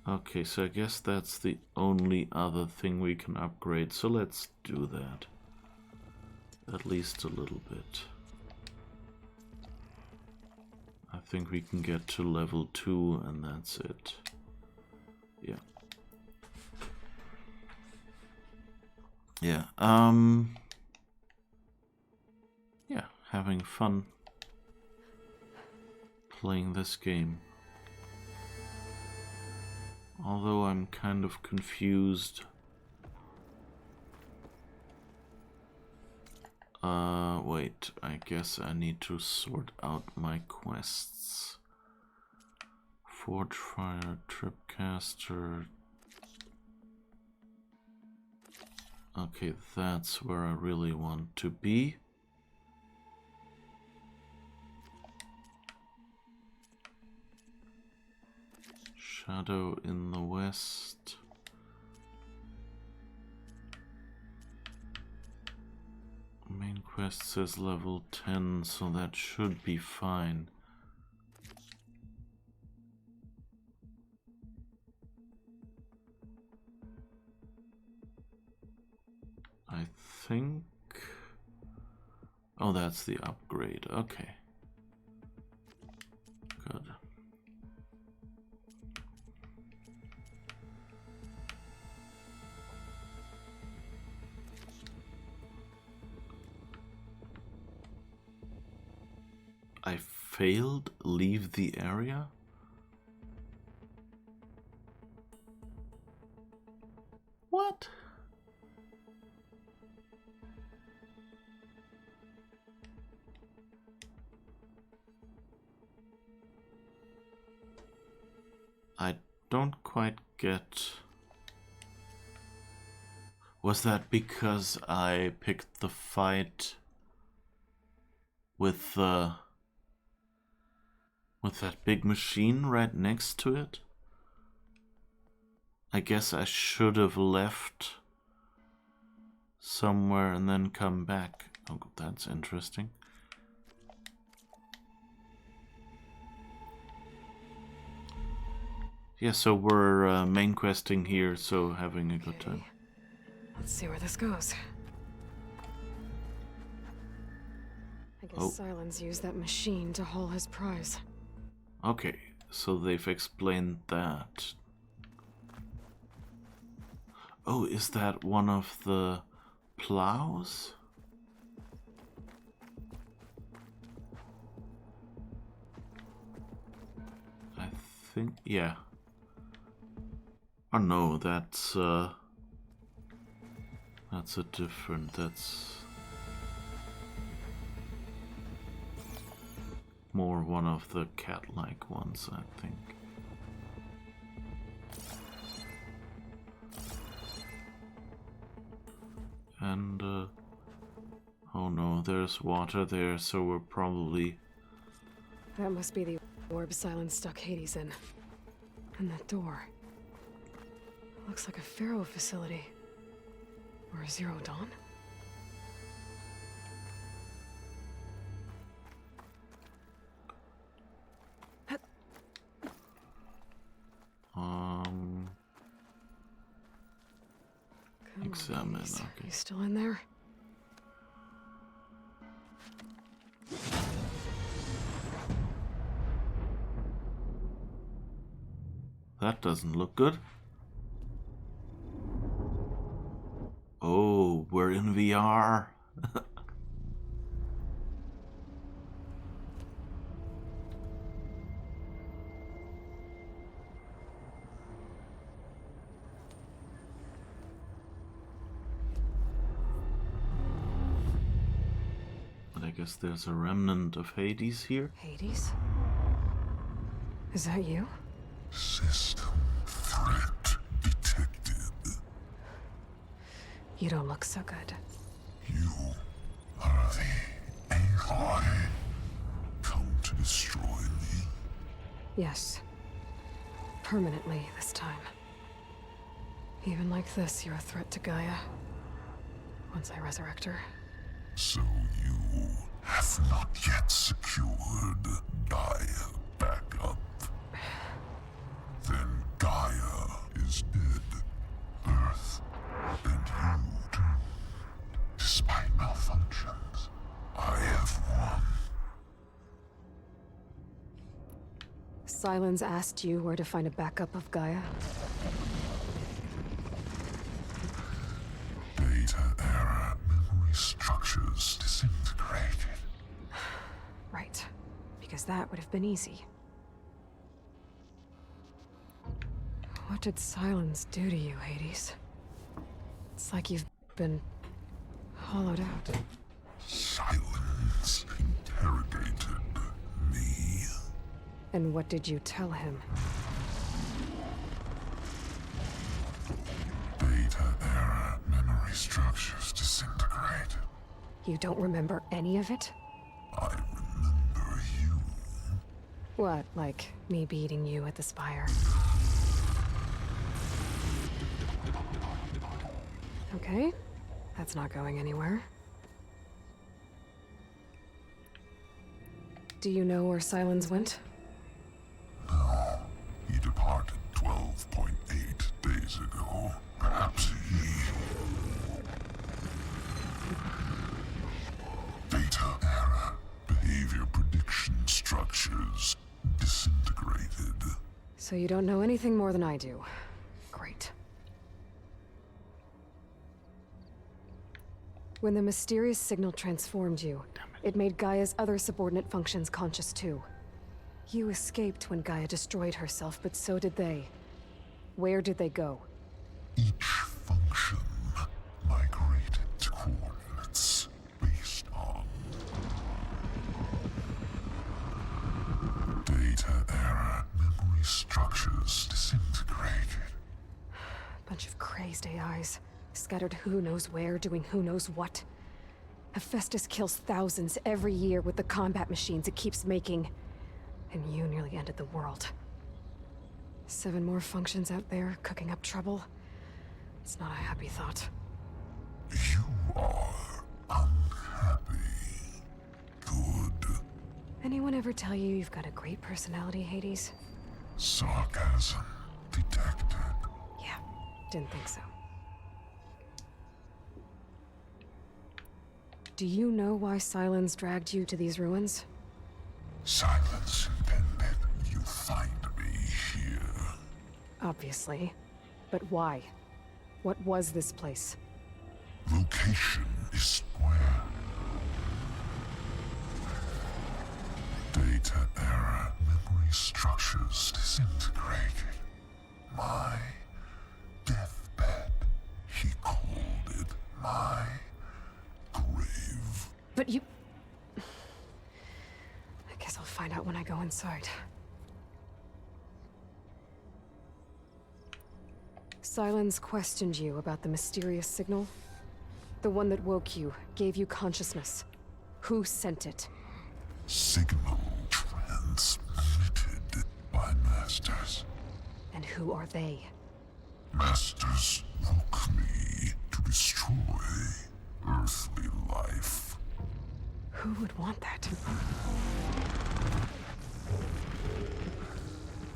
Okay, so I guess that's the only other thing we can upgrade, so let's do that. At least a little bit. I think we can get to level 2 and that's it. Yeah. Yeah, yeah, having fun playing this game. Although I'm kind of confused. Wait, I guess I need to sort out my quests. Forge Fire, Tripcaster. Okay, that's where I really want to be. Shadow in the west. Main quest says level 10, so that should be fine. I think... Oh, that's the upgrade. Okay. Good. I failed leave the area? What? I don't quite get... Was that because I picked the fight with that big machine right next to it? I guess I should have left somewhere and then come back. Oh, that's interesting. Yeah, so we're main questing here, so having a good time. Let's see where this goes. I guess Sylens used that machine to haul his prize. Okay, so they've explained that. Oh, is that one of the plows? I think, yeah. Oh no, that's a different, that's more one of the cat-like ones, I think. And there's water there, so we're probably... That must be the orb Sylens stuck Hades in. And that door. Looks like a Pharaoh facility. Or a Zero Dawn? Come Examine, on, Hades. okay. You still in there? That doesn't look good. Oh, we're in VR. But I guess there's a remnant of Hades here. Hades? Is that you? System threat detected. You don't look so good. You are the Aloy. Come to destroy me. Yes. Permanently this time. Even like this, you're a threat to Gaia. Once I resurrect her. So you have not yet secured Gaia back up. Then Gaia is dead. Earth and you too. Despite malfunctions, I have won. Sylens asked you where to find a backup of Gaia? Data era memory structures disintegrated. Right. Because that would have been easy. What did Sylens do to you, Hades? It's like you've been hollowed out. Sylens interrogated me. And what did you tell him? Data era memory structures disintegrated. You don't remember any of it? I remember you. What, like me beating you at the spire? Okay, that's not going anywhere. Do you know where Sylens went? No, he departed 12.8 days ago. Perhaps he... Data era behavior prediction structures disintegrated. So you don't know anything more than I do. Great. When the mysterious signal transformed you, it made Gaia's other subordinate functions conscious too. You escaped when Gaia destroyed herself, but so did they. Where did they go? Each function migrated to coordinates based on data era memory structures disintegrated. Bunch of crazed AIs, scattered who knows where, doing who knows what. Hephaestus kills thousands every year with the combat machines it keeps making. And you nearly ended the world. 7 more functions out there, cooking up trouble. It's not a happy thought. You are unhappy. Good. Anyone ever tell you you've got a great personality, Hades? Sarcasm detected. Yeah, didn't think so. Do you know why Sylens dragged you to these ruins? Silence intended you find me here. Obviously. But why? What was this place? Location is where data era memory structures disintegrated. My deathbed, he called it my grave. But you... I guess I'll find out when I go inside. Sylens questioned you about the mysterious signal? The one that woke you, gave you consciousness. Who sent it? Signal transmitted by masters. And who are they? Masters woke me to destroy earthly life. Who would want that?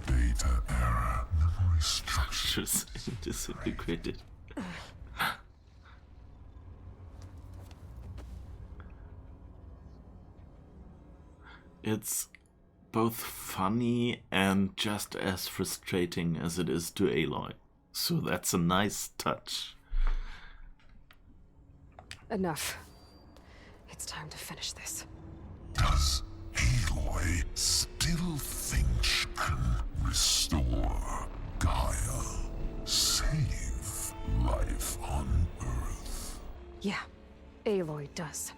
Data era memory structures. Just disintegrated. It's both funny and just as frustrating as it is to Aloy. So that's a nice touch. Enough. It's time to finish this. Does Aloy still think she can restore Gaia? Save life on Earth? Yeah, Aloy does.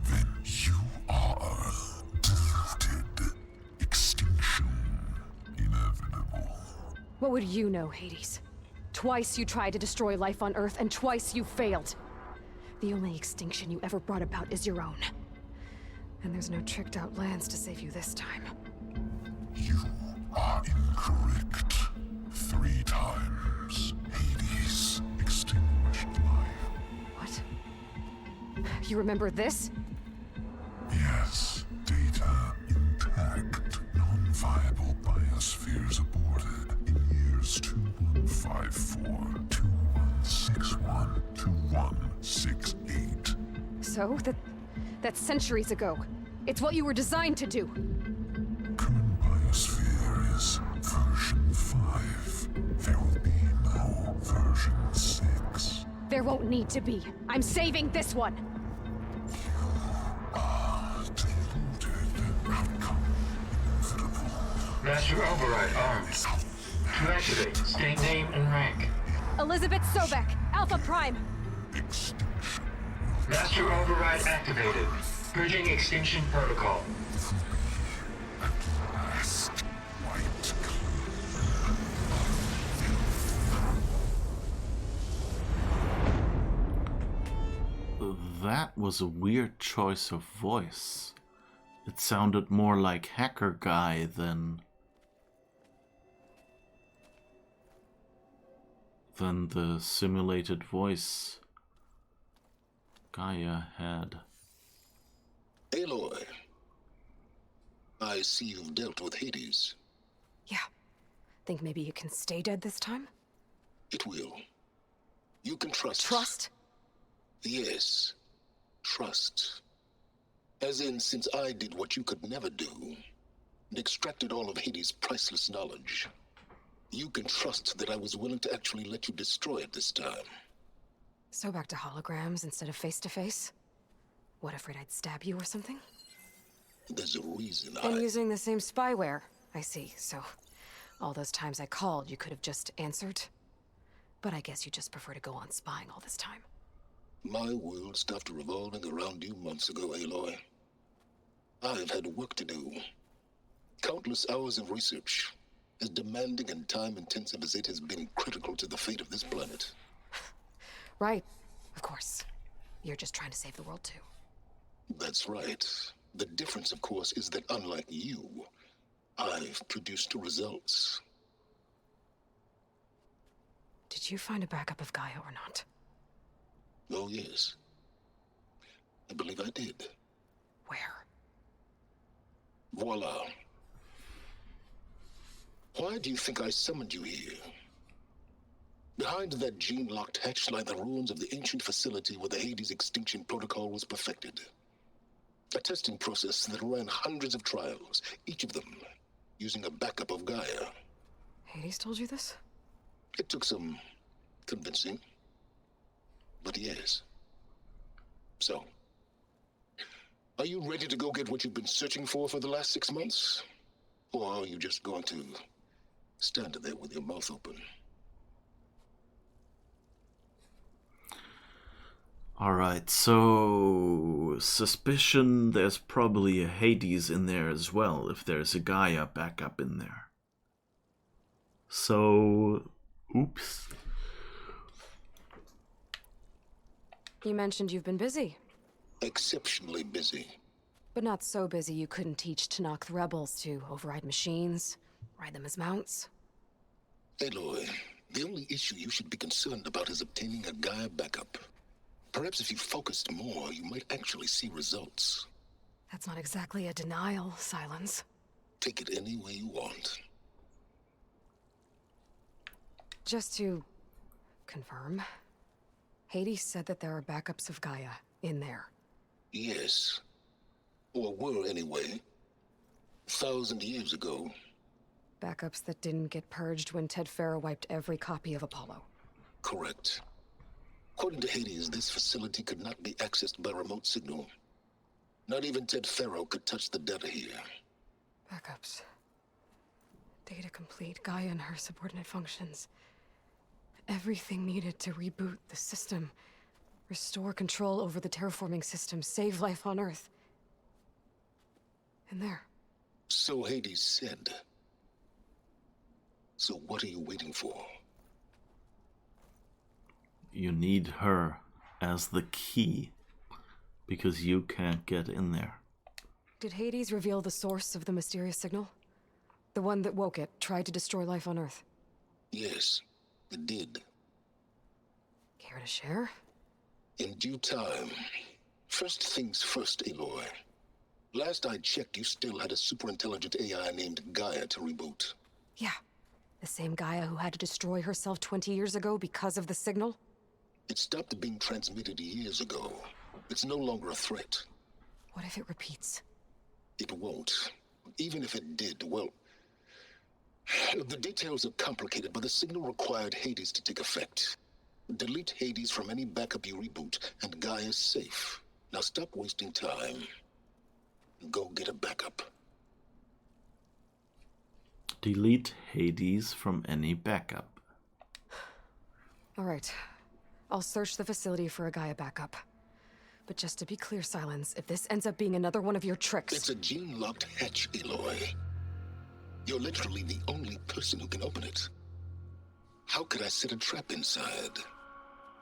Then you are deluded. Extinction inevitable. What would you know, Hades? Twice you tried to destroy life on Earth, and twice you failed. The only extinction you ever brought about is your own. And there's no tricked-out lands to save you this time. You are incorrect. 3 times Hades extinguished life. What? You remember this? Yes, data intact. Non-viable biospheres aborted in years 2154, 2161, 2168. So? That's centuries ago. It's what you were designed to do. Current biosphere is version 5. There will be no version 6. There won't need to be. I'm saving this one. Deluded. Outcome inevitable. Master Override armed. To activate, state name and rank. Elizabeth Sobek, Alpha Prime. Extinction. Master Override activated. Purging extinction protocol. At last, white That was a weird choice of voice. It sounded more like hacker guy than the simulated voice Gaia had. Aloy, I see you've dealt with Hades. Yeah. Think maybe you can stay dead this time? It will. You can trust. Trust? Yes. Trust. As in, since I did what you could never do, and extracted all of Hades' priceless knowledge, you can trust that I was willing to actually let you destroy it this time. So back to holograms instead of face-to-face? What, afraid I'd stab you or something? There's a reason And using the same spyware. I see, so all those times I called, you could have just answered? But I guess you just prefer to go on spying all this time. My world stopped revolving around you months ago, Aloy. I've had work to do. Countless hours of research, as demanding and time-intensive as it has been critical to the fate of this planet. Right, of course. You're just trying to save the world, too. That's right. The difference, of course, is that unlike you, I've produced results. Did you find a backup of Gaia or not? Oh, yes. I believe I did. Where? Voila. Why do you think I summoned you here? Behind that gene-locked hatch lie the ruins of the ancient facility where the Hades extinction protocol was perfected. A testing process that ran hundreds of trials, each of them using a backup of Gaia. Hades told you this? It took some convincing, but yes. So, are you ready to go get what you've been searching for the last 6 months? Or are you just going to stand there with your mouth open? Alright, so suspicion there's probably a Hades in there as well, if there's a Gaia backup in there. So, oops. You mentioned you've been busy. Exceptionally busy. But not so busy you couldn't teach Tanakh rebels to override machines, ride them as mounts. Aloy, the only issue you should be concerned about is obtaining a Gaia backup. Perhaps if you focused more, you might actually see results. That's not exactly a denial, Sylens. Take it any way you want. Just to confirm, Hades said that there are backups of Gaia in there. Yes. Or were anyway. 1,000 years ago. Backups that didn't get purged when Ted Farrow wiped every copy of Apollo. Correct. According to Hades, this facility could not be accessed by remote signal. Not even Ted Farrow could touch the data here. Backups. Data complete, Gaia and her subordinate functions. Everything needed to reboot the system. Restore control over the terraforming system, save life on Earth. And there. So Hades said. So what are you waiting for? You need her as the key, because you can't get in there. Did Hades reveal the source of the mysterious signal? The one that woke it, tried to destroy life on Earth? Yes, it did. Care to share? In due time. First things first, Aloy. Last I checked, you still had a superintelligent AI named Gaia to reboot. Yeah. The same Gaia who had to destroy herself 20 years ago because of the signal? It stopped being transmitted years ago. It's no longer a threat. What if it repeats? It won't. Even if it did, well... The details are complicated, but the signal required Hades to take effect. Delete Hades from any backup you reboot, and Gaia's safe. Now stop wasting time. Go get a backup. Delete Hades from any backup. All right. I'll search the facility for a Gaia backup. But just to be clear, Sylens, if this ends up being another one of your tricks... It's a gene-locked hatch, Aloy. You're literally the only person who can open it. How could I set a trap inside?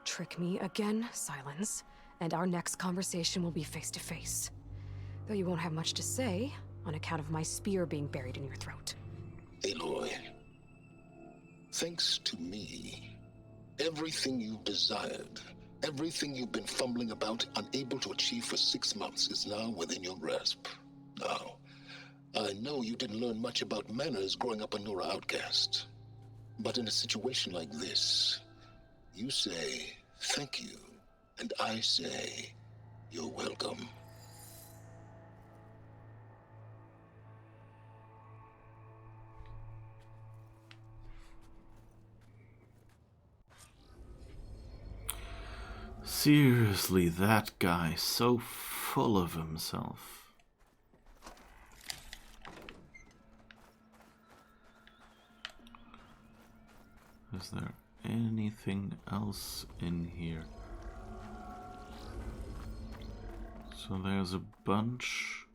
Trick me again, Sylens, and our next conversation will be face-to-face. Though you won't have much to say, on account of my spear being buried in your throat. Aloy, thanks to me, everything you've desired, everything you've been fumbling about, unable to achieve for 6 months, is now within your grasp. Now, I know you didn't learn much about manners growing up a Nora outcast. But in a situation like this, you say, thank you, and I say, you're welcome. Seriously, that guy, so full of himself. Is there anything else in here? So there's a bunch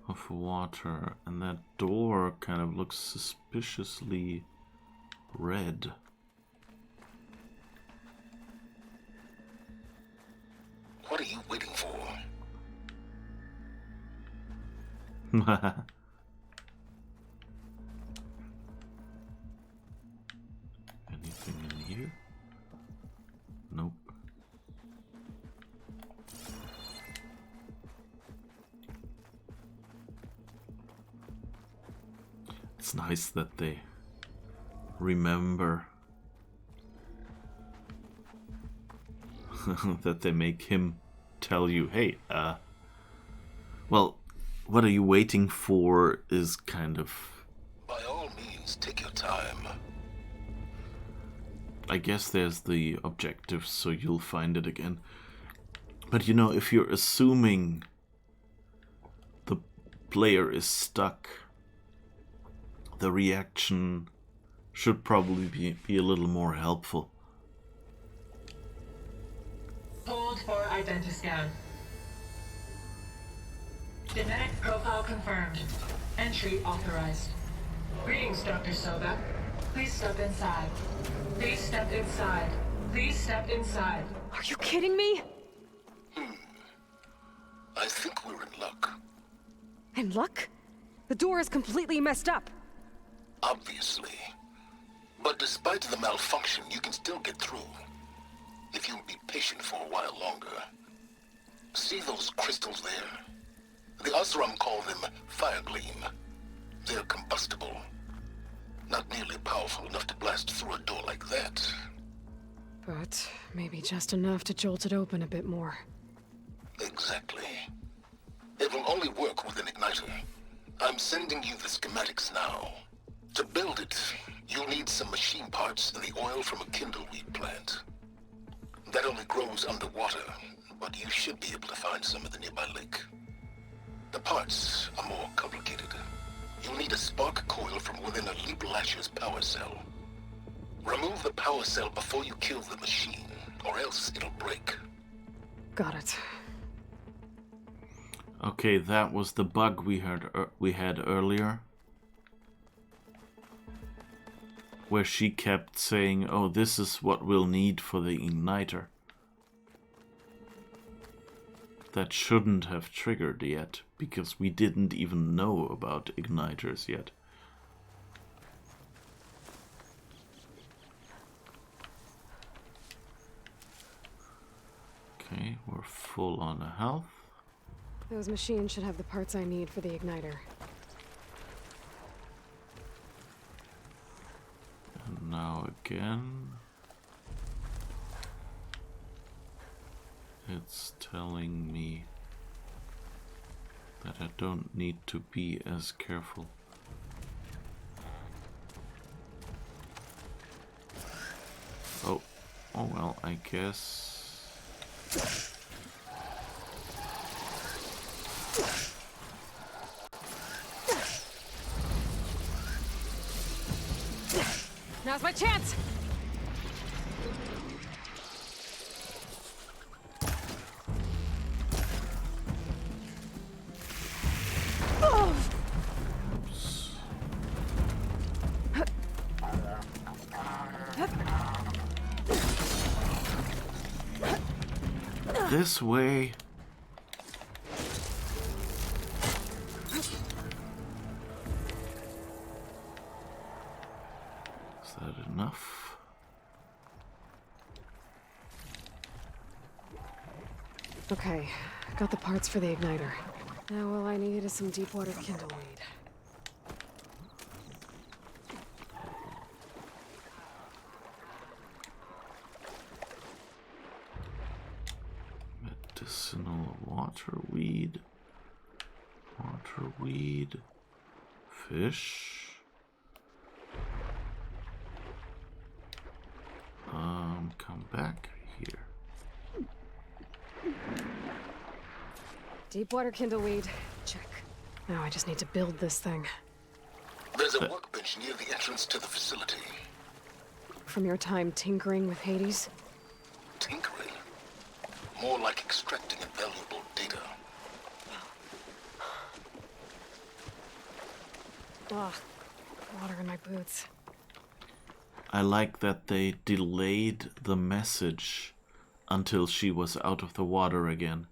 of water, and that door kind of looks suspiciously red. What are you waiting for? Anything in here? Nope. It's nice that they remember that they make him tell you, hey, well, what are you waiting for is kind of... By all means, take your time. I guess there's the objective, so you'll find it again. But you know, if you're assuming the player is stuck, the reaction should probably be a little more helpful. Hold for identiscan. Genetic profile confirmed. Entry authorized. Greetings, Dr. Soba. Please step inside. Please step inside. Please step inside. Are you kidding me? I think we're in luck. And luck? The door is completely messed up. Obviously. But despite the malfunction, you can still get through. If you'll be patient for a while longer. See those crystals there? The Osram call them fire gleam. They're combustible. Not nearly powerful enough to blast through a door like that. But maybe just enough to jolt it open a bit more. Exactly. It will only work with an igniter. I'm sending you the schematics now. To build it, you'll need some machine parts and the oil from a kindleweed plant. That only grows underwater, but you should be able to find some at the nearby lake. The parts are more complicated. You'll need a spark coil from within a Leap Lasher's power cell. Remove the power cell before you kill the machine, or else it'll break. Got it. Okay, that was the bug we had earlier, where she kept saying, "Oh, this is what we'll need for the igniter." That shouldn't have triggered yet, because we didn't even know about igniters yet. Okay, we're full on health. Those machines should have the parts I need for the igniter. And now again, it's telling me that I don't need to be as careful. Oh well, I guess. Now's my chance! This way. Is that enough? Okay, got the parts for the igniter. Now all I need is some deep water kindleweed. Medicinal waterweed. Waterweed. Fish. Come back here. Deep water kindleweed. Check. Now I just need to build this thing. There's a workbench near the entrance to the facility. From your time tinkering with Hades? Tinkering? More like extracting invaluable data. Ugh. Water in my boots. I like that they delayed the message until she was out of the water again.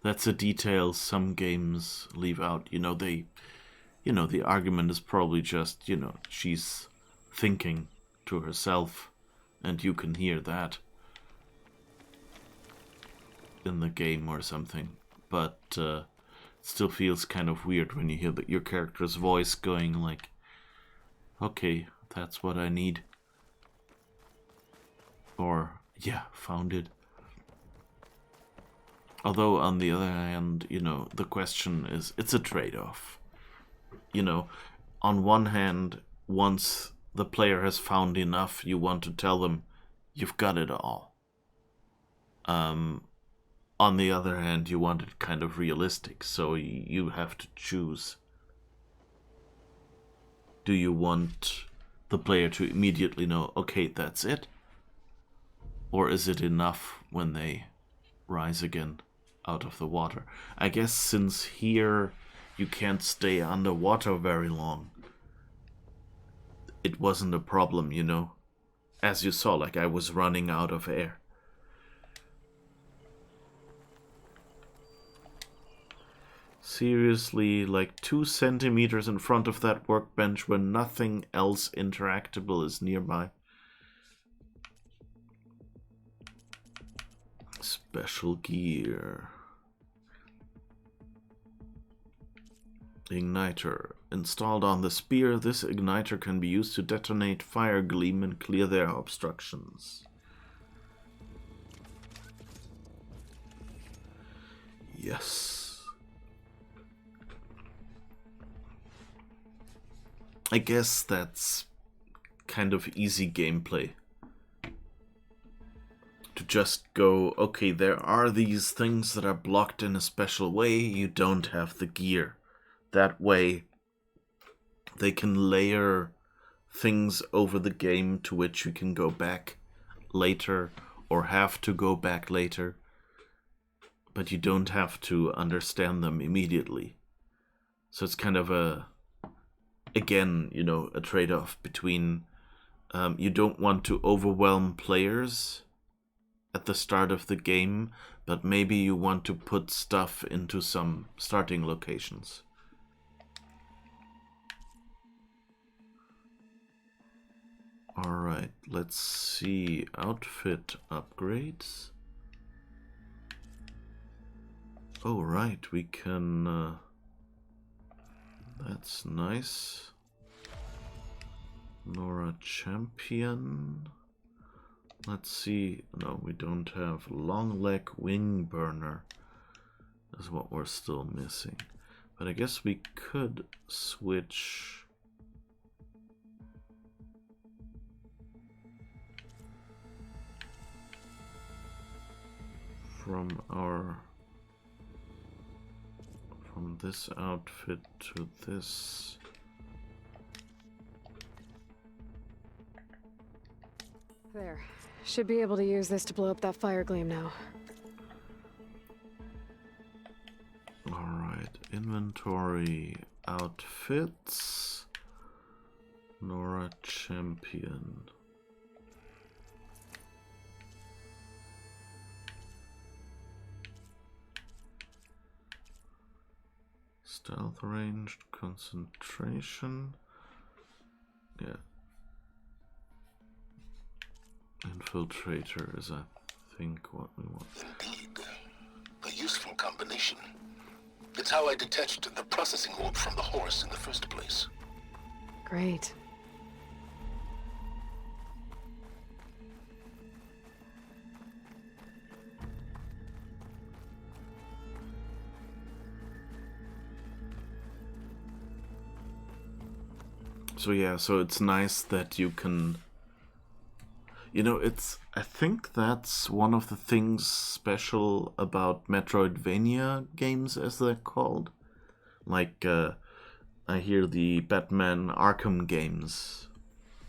That's a detail some games leave out. The argument is probably just, she's thinking to herself, and you can hear that in the game or something. But it still feels kind of weird when you hear your character's voice going like, okay, that's what I need. Or, yeah, found it. Although, on the other hand, the question is, it's a trade-off. On one hand, once the player has found enough, you want to tell them, you've got it all. On the other hand, you want it kind of realistic, so you have to choose. Do you want the player to immediately know, okay, that's it? Or is it enough when they rise again out of the water? I guess since here you can't stay underwater very long, it wasn't a problem, As you saw, I was running out of air. Seriously, like 2 centimeters in front of that workbench where nothing else interactable is nearby. Special gear. Igniter. Installed on the spear, this igniter can be used to detonate fire gleam and clear their obstructions. Yes. I guess that's kind of easy gameplay. To just go, okay, there are these things that are blocked in a special way, you don't have the gear. That way, they can layer things over the game to which you can go back later or have to go back later. But you don't have to understand them immediately. So it's kind of again, you know, a trade-off between you don't want to overwhelm players at the start of the game, but maybe you want to put stuff into some starting locations. Alright, let's see. Outfit upgrades. Oh, right, we can... that's nice. Nora Champion. Let's see. No, we don't have long leg wing burner. Is what we're still missing. But I guess we could switch. From this outfit to this. There. Should be able to use this to blow up that fire gleam now. Alright, inventory, outfits, Nora Champion. Stealth ranged, concentration. Yeah. Infiltrator is, I think, what we want. Indeed. A useful combination. It's how I detached the processing orb from the horse in the first place. Great. So yeah, so it's nice that you can... You know, I think that's one of the things special about Metroidvania games, as they're called. Like, I hear the Batman Arkham games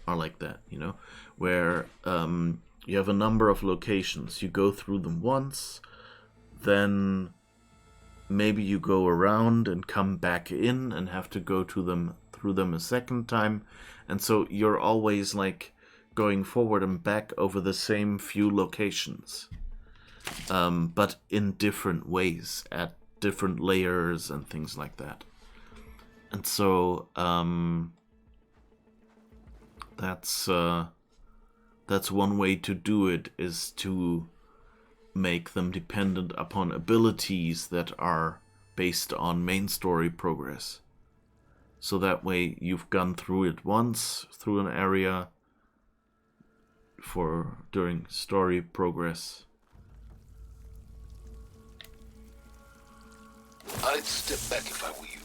are like that, you know? Where you have a number of locations. You go through them once, then maybe you go around and come back in and have to go through them a second time. And so you're always, like, going forward and back over the same few locations, but in different ways, at different layers and things like that. And so that's one way to do it, is to make them dependent upon abilities that are based on main story progress. So that way you've gone through it once, through an area, during story progress. I'd step back if I were you.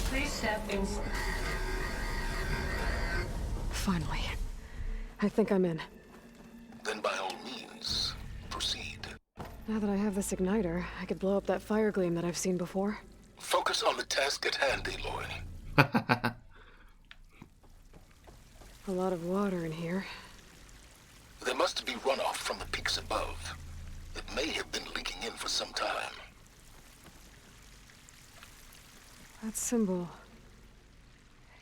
Please step in. Finally. I think I'm in. Then by all means, proceed. Now that I have this igniter, I could blow up that fire gleam that I've seen before. Focus on the task at hand, Aloy. A lot of water in here. There must be runoff from the peaks above. It may have been leaking in for some time. That symbol...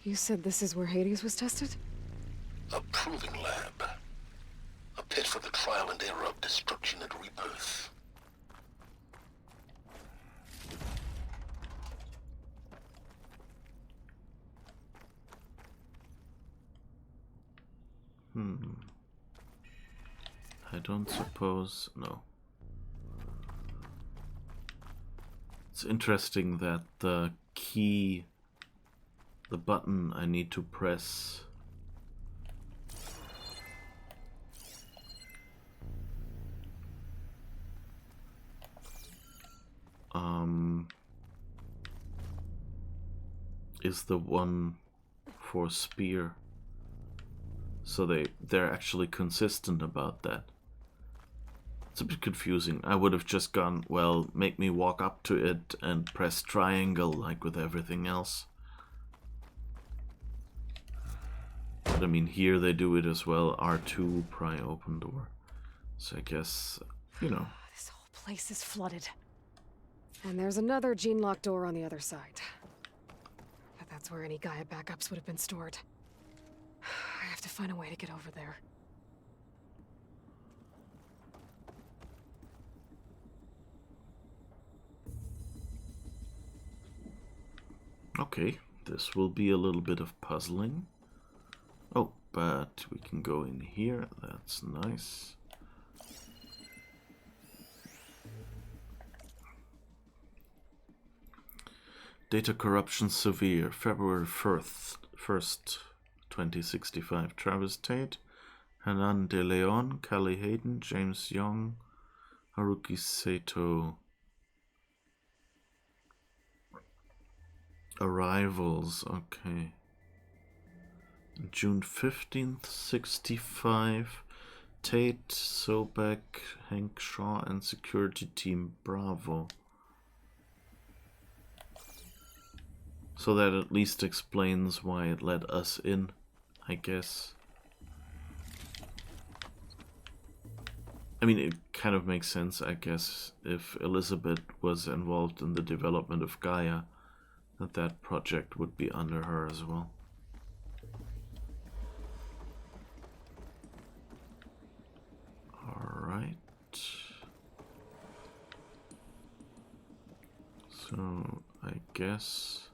You said this is where Hades was tested? A proving lab. A pit for the trial and error of destruction and rebirth. I don't suppose... no. It's interesting that the key, the button I need to press, is the one for spear. So they're actually consistent about that. It's a bit confusing. I would have just gone, well, make me walk up to it and press triangle like with everything else. But I mean, here they do it as well. R2, pry open door. So I guess, you know. This whole place is flooded. And there's another gene lock door on the other side. But that's where any Gaia backups would have been stored. I have to find a way to get over there. Okay, this will be a little bit of puzzling. Oh, but we can go in here. That's nice. Data corruption severe. February 1st, 2065. Travis Tate, Hanan De Leon, Callie Hayden, James Young, Haruki Sato. Arrivals, okay. June 15th, 65. Tate, Sobek, Hank Shaw, and Security Team Bravo. So that at least explains why it let us in, I guess. I mean, it kind of makes sense, I guess, if Elizabeth was involved in the development of Gaia, that project would be under her as well. Alright. So, I guess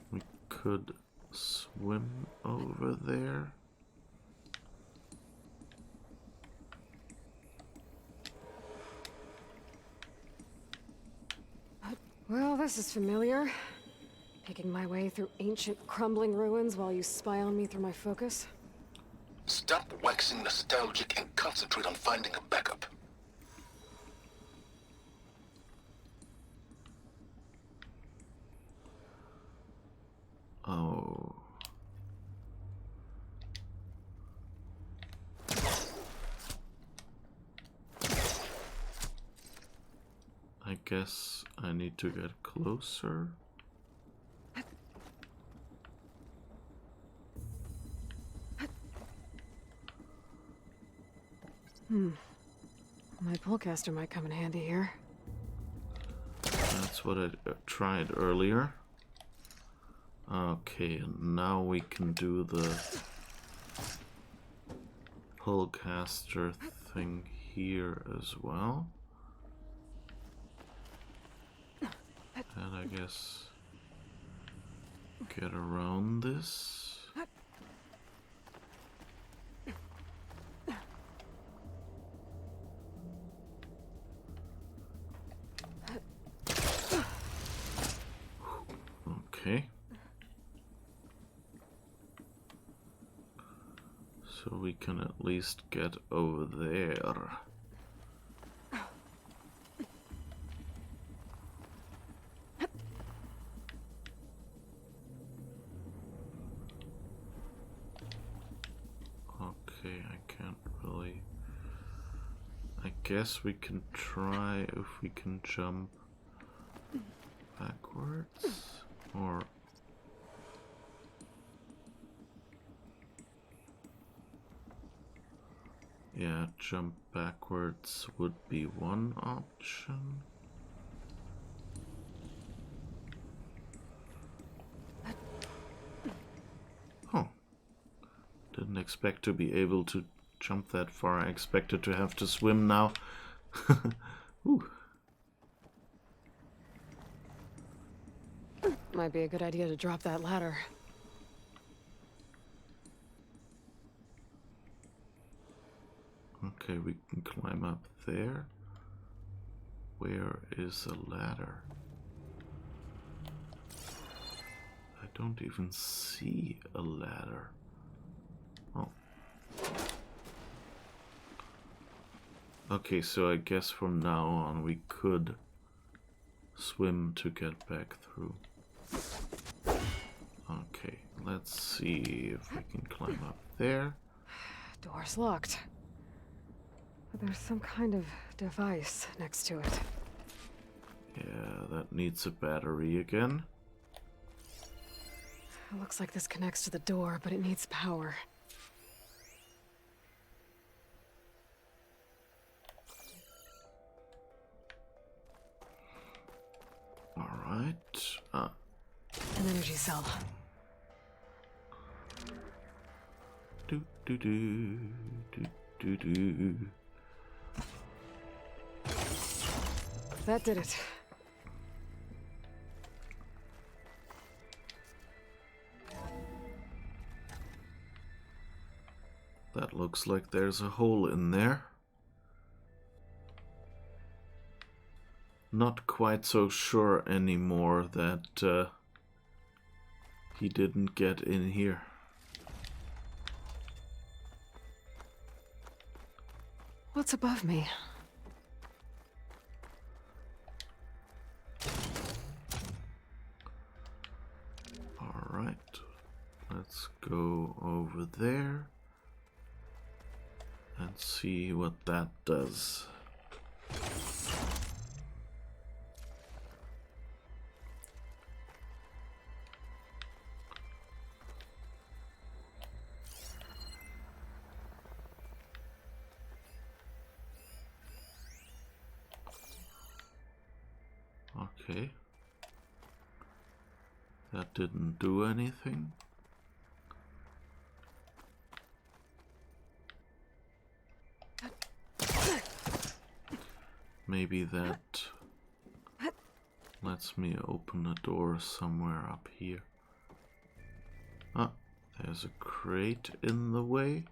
we could swim over there. Well, this is familiar. Picking my way through ancient, crumbling ruins while you spy on me through my focus. Stop waxing nostalgic and concentrate on finding a backup. Oh. I guess I need to get closer. My pullcaster might come in handy here. That's what I tried earlier. Okay, and now we can do the pullcaster thing here as well. And I guess get around this. Okay. So we can at least get over there. Okay, I can't really... I guess we can try if we can jump backwards, or... Yeah, jump backwards would be one option. Oh. Didn't expect to be able to jump that far. I expected to have to swim now. Ooh. Might be a good idea to drop that ladder. Okay, we can climb up there. Where is a ladder? I don't even see a ladder. Oh. Okay, so I guess from now on we could swim to get back through. Okay, let's see if we can climb up there. Door's locked. But there's some kind of device next to it. Yeah, that needs a battery again. It looks like this connects to the door, but it needs power. Alright. An energy cell. Do do do do do do. That did it. That looks like there's a hole in there. Not quite so sure anymore that he didn't get in here. What's above me? Alright, let's go over there and see what that does. Okay. That didn't do anything. Maybe that lets me open a door somewhere up here. Ah, there's a crate in the way.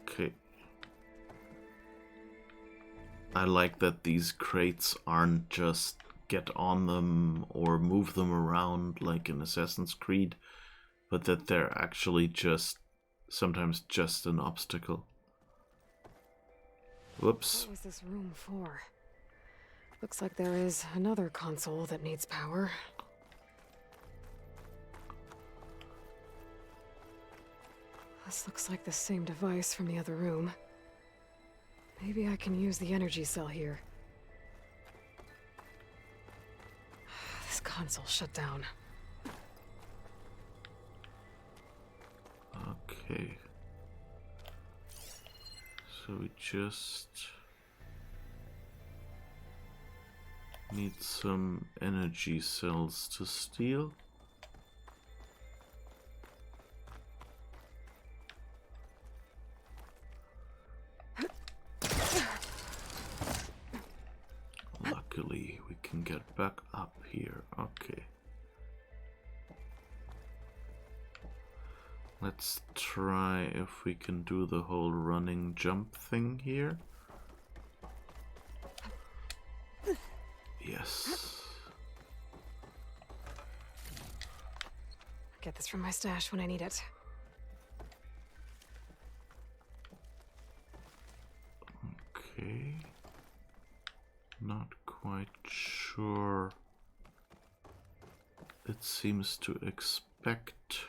Okay. I like that these crates aren't just get on them or move them around like in Assassin's Creed, but that they're actually just sometimes just an obstacle. Whoops. What was this room for? Looks like there is another console that needs power. This looks like the same device from the other room. Maybe I can use the energy cell here. This console shut down. Okay. So we just need some energy cells to steal. Luckily, we can get back up here. Okay. Let's try if we can do the whole running jump thing here. Yes. Get this from my stash when I need it. Okay. Not quite sure. It seems to expect,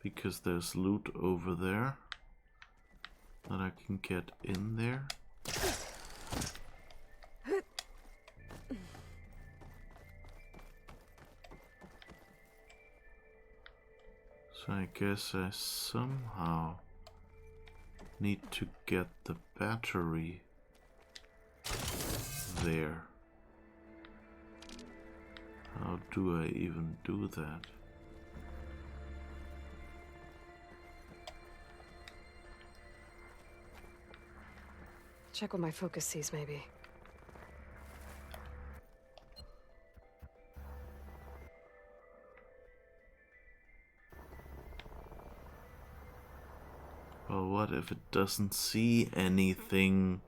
because there's loot over there, that I can get in there. So I guess I somehow need to get the battery there. How do I even do that? Check what my focus sees, maybe. Well, what if it doesn't see anything?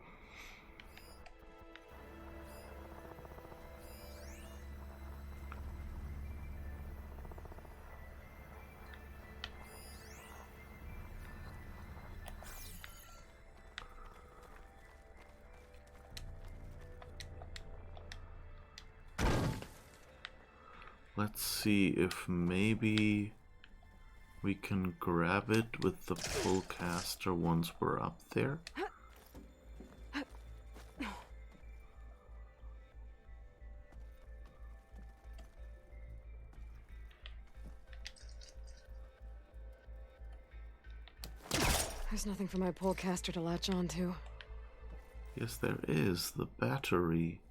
Let's see if maybe we can grab it with the pull caster once we're up there. There's nothing for my pull caster to latch onto. Yes, there is. The battery.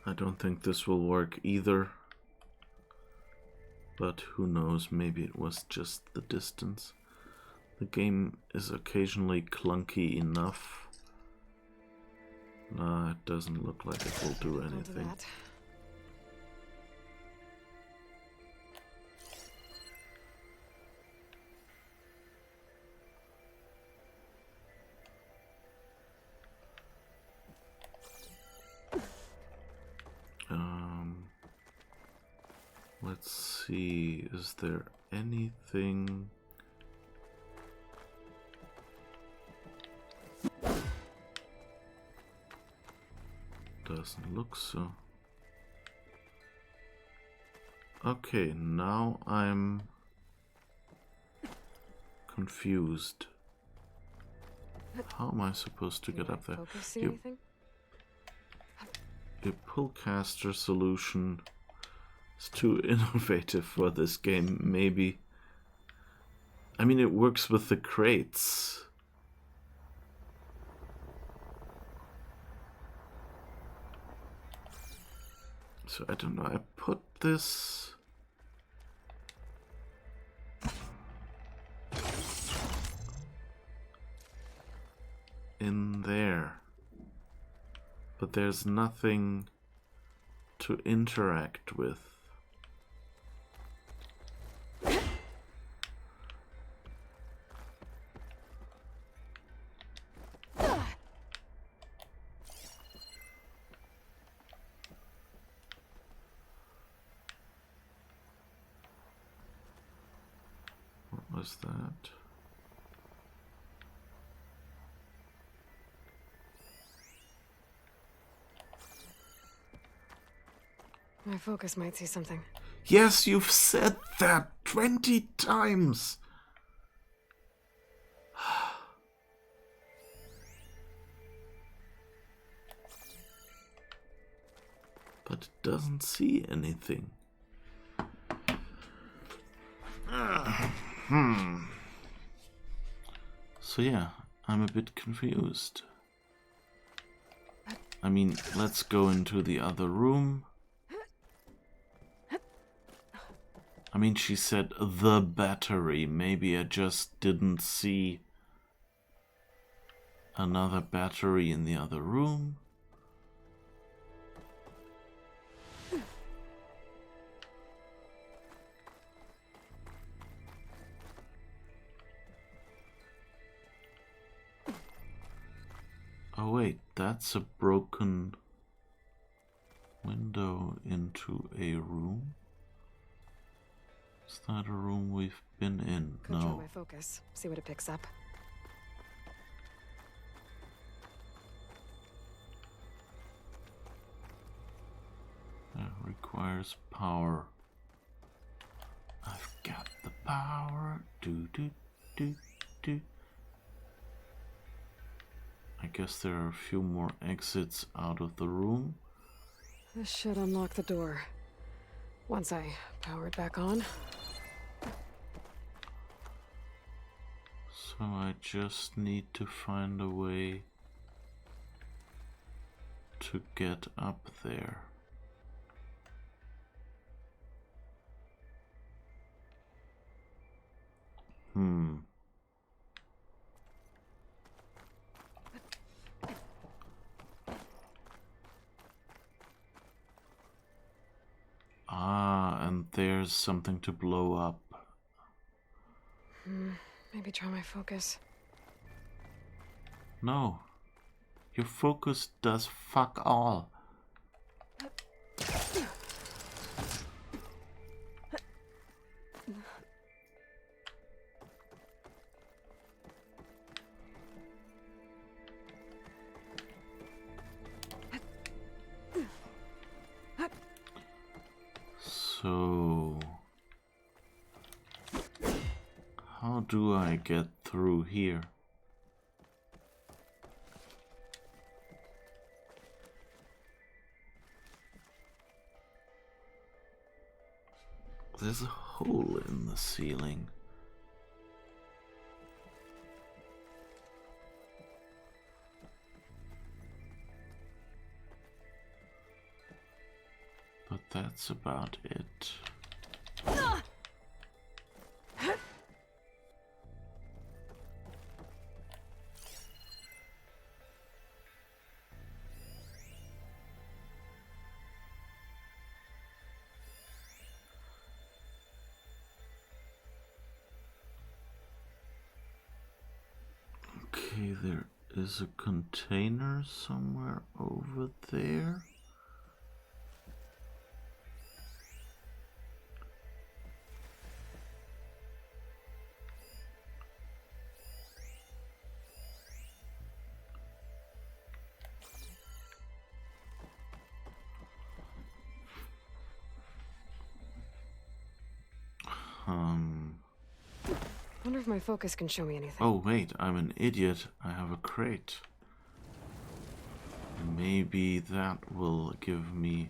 I don't think this will work either. But who knows, maybe it was just the distance. The game is occasionally clunky enough. Nah, it doesn't look like it will do anything. Let's see, is there anything? Doesn't look so. Okay, now I'm confused. How am I supposed to get up there? Your pullcaster solution is too innovative for this game, maybe. I mean, it works with the crates. So I don't know, I put this in there, but there's nothing to interact with. What was that? My focus might see something. Yes, you've said that 20 times. But it doesn't see anything. So yeah, I'm a bit confused. I mean, let's go into the other room. I mean, she said the battery. Maybe I just didn't see another battery in the other room. Oh wait, that's a broken window into a room. Is that a room we've been in? Could try No. my focus, see what it picks up. That requires power. I've got the power. Do do do do. I guess there are a few more exits out of the room. This should unlock the door. Once I power it back on. So I just need to find a way to get up there. Ah, and there's something to blow up. Maybe try my focus. No. Your focus does fuck all. So, how do I get through here? There's a hole in the ceiling. But that's about it. Okay, there is a container somewhere over there. Wonder if my focus can show me anything. Oh wait, I'm an idiot. I have a crate. Maybe that will give me...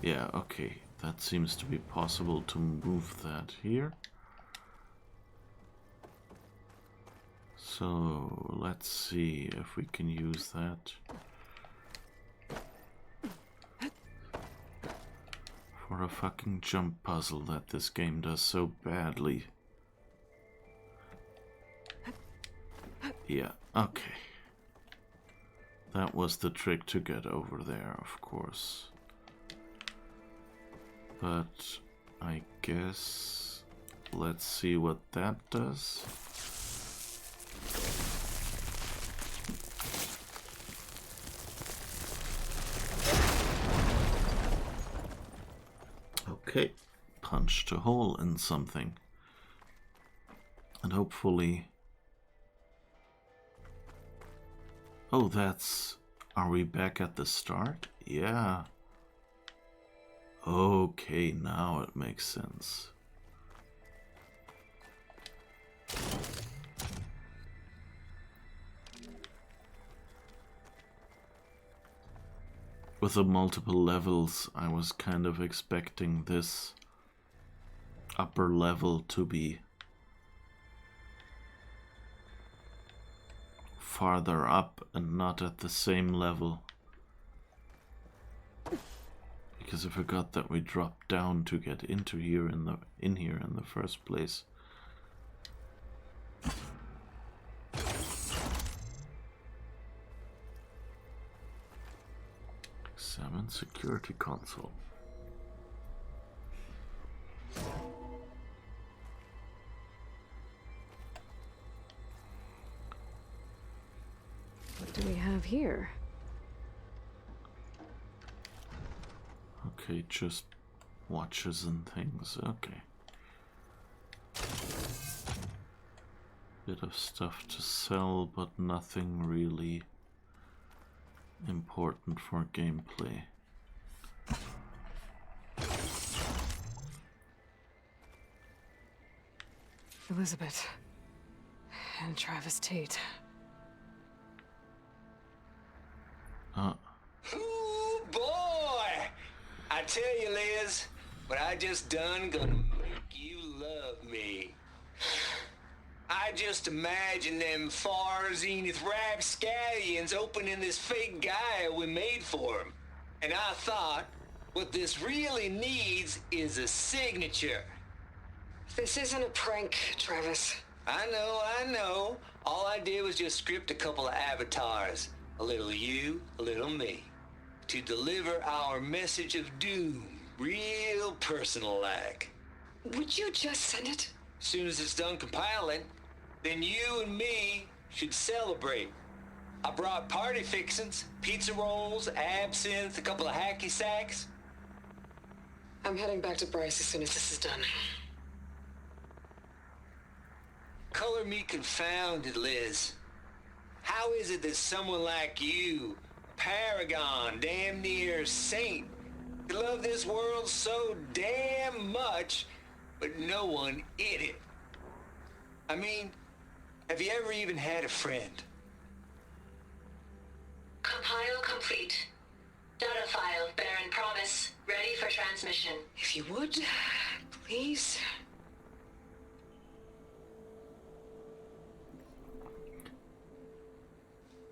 Yeah, okay. That seems to be possible to move that here. So, let's see if we can use that. For a fucking jump puzzle that this game does so badly. Yeah, okay. That was the trick to get over there, of course. But I guess let's see what that does. Okay, punched a hole in something. And hopefully... Oh, that's... Are we back at the start? Yeah. Okay, now it makes sense. With the multiple levels, I was kind of expecting this upper level to be farther up and not at the same level. Because I forgot that we dropped down to get into here in here in the first place. Examine security console. What do we have here? Okay, just watches and things. Okay. Bit of stuff to sell, but nothing really important for gameplay. Elizabeth. And Travis Tate. Ooh, boy! I tell you, Liz, what I just done gonna make you love me. I just imagine them far zenith rapscallions opening this fake Gaia we made for him. And I thought, what this really needs is a signature. This isn't a prank, Travis. I know. All I did was just script a couple of avatars. A little you, a little me. To deliver our message of doom, real personal-like. Would you just send it? Soon as it's done compiling, then you and me should celebrate. I brought party fixins, pizza rolls, absinthe, a couple of hacky sacks. I'm heading back to Bryce as soon as this is done. Color me confounded, Liz. How is it that someone like you, paragon, damn near saint, could love this world so damn much, but no one in it? I mean, have you ever even had a friend? Compile complete. Data file, Baron Promise, ready for transmission. If you would, please.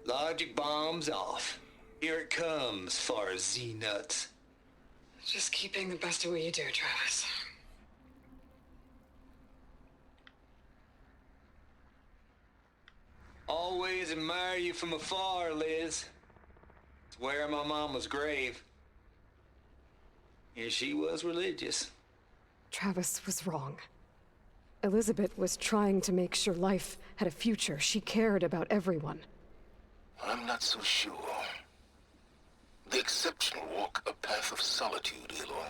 Logic bombs off. Here it comes, far as Z-nuts. Just keeping the best of what you do, Travis. Always admire you from afar, Liz. It's where my mama's grave. And she was religious. Travis was wrong. Elizabeth was trying to make sure life had a future. She cared about everyone. I'm not so sure. The exceptional walk a path of solitude, Aloy.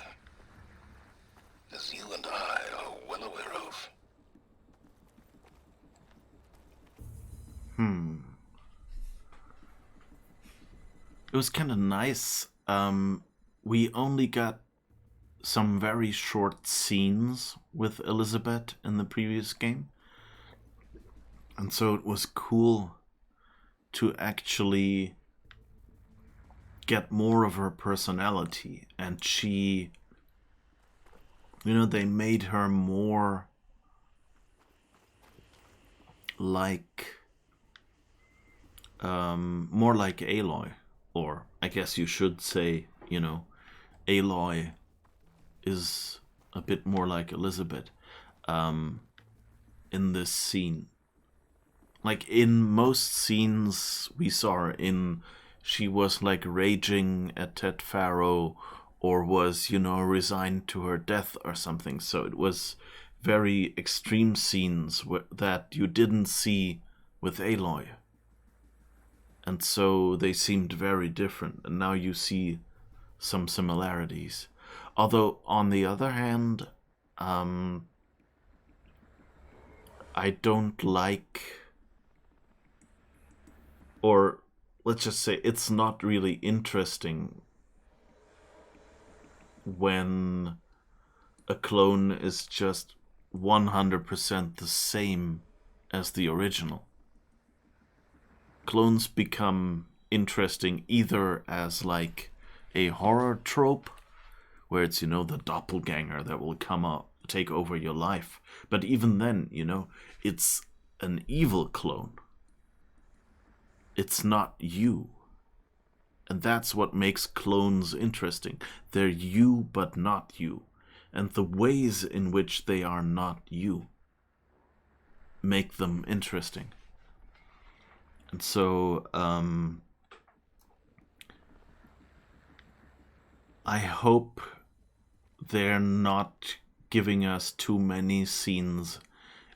As you and I are well aware of. It was kind of nice. We only got some very short scenes with Elizabeth in the previous game. And so it was cool to actually get more of her personality. And she, you know, they made her more like Aloy. Or I guess you should say, you know, Aloy is a bit more like Elizabeth in this scene. Like in most scenes we saw her in, she was like raging at Ted Faro or was, you know, resigned to her death or something. So it was very extreme scenes that you didn't see with Aloy. And so they seemed very different, and now you see some similarities. Although, on the other hand, I don't like, or let's just say it's not really interesting when a clone is just 100% the same as the original. Clones become interesting either as like a horror trope, where it's, you know, the doppelganger that will come up, take over your life. But even then, you know, it's an evil clone. It's not you. And that's what makes clones interesting. They're you, but not you. And the ways in which they are not you make them interesting. And so, I hope they're not giving us too many scenes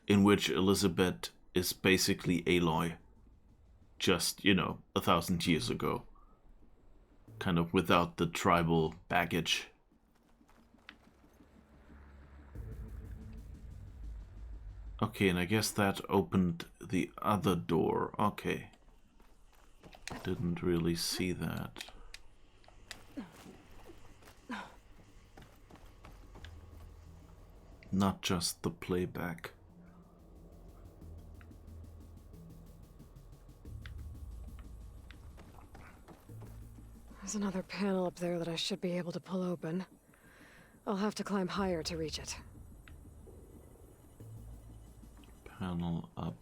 in which Elizabeth is basically Aloy, just, you know, 1,000 years ago. Kind of without the tribal baggage. Okay, and I guess that opened the other door. Okay. Didn't really see that. Not just the playback. There's another panel up there that I should be able to pull open. I'll have to climb higher to reach it. Panel up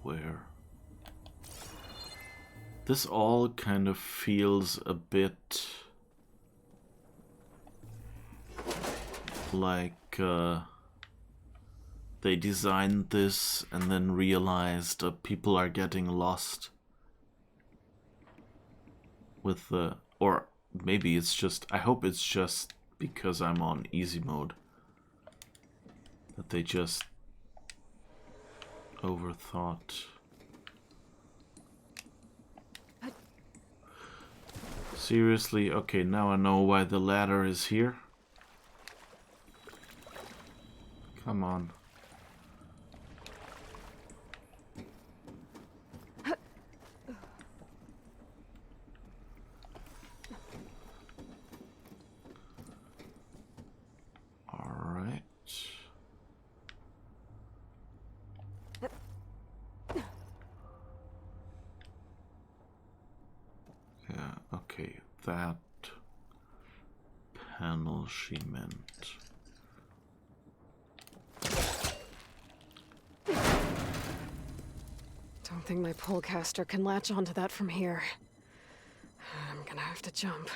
where? This all kind of feels a bit like they designed this and then realized people are getting lost with the, or maybe it's just, I hope it's just because I'm on easy mode that they just overthought. Seriously? Okay, now I know why the ladder is here. Come on. Alright. Yeah, okay, that panel she meant. Don't think my polecaster can latch onto that from here. I'm gonna have to jump.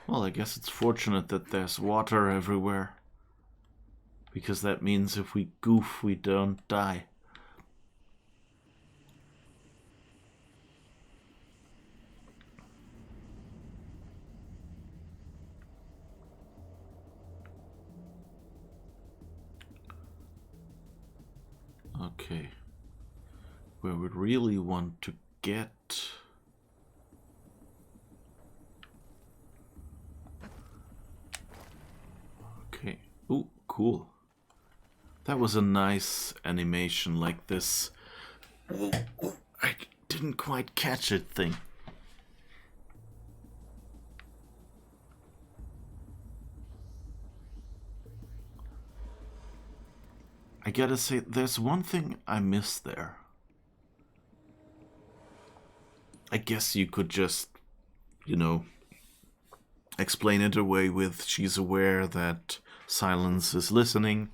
Well, I guess it's fortunate that there's water everywhere. Because that means if we goof, we don't die. Okay. Where we really want to get... Okay. Ooh, cool. That was a nice animation, like this. Ooh, I didn't quite catch it thing. I gotta say, there's one thing I missed there. I guess you could just, you know, explain it away with she's aware that Sylens is listening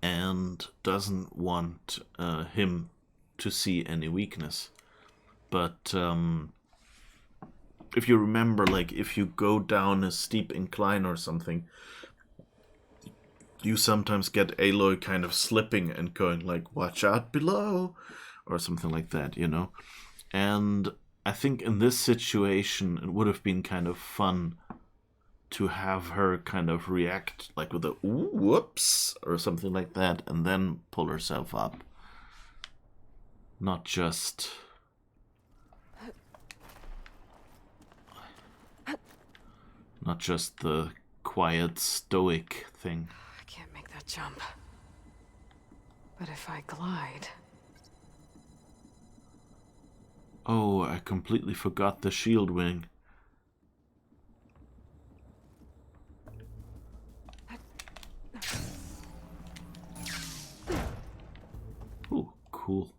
and doesn't want him to see any weakness. But if you remember, like, if you go down a steep incline or something, you sometimes get Aloy kind of slipping and going like, watch out below, or something like that, you know? And I think in this situation, it would have been kind of fun to have her kind of react like with a ooh, whoops, or something like that, and then pull herself up. Not just... Not just the quiet, stoic thing. I can't make that jump. But if I glide... Oh, I completely forgot the shield wing. Ooh, cool.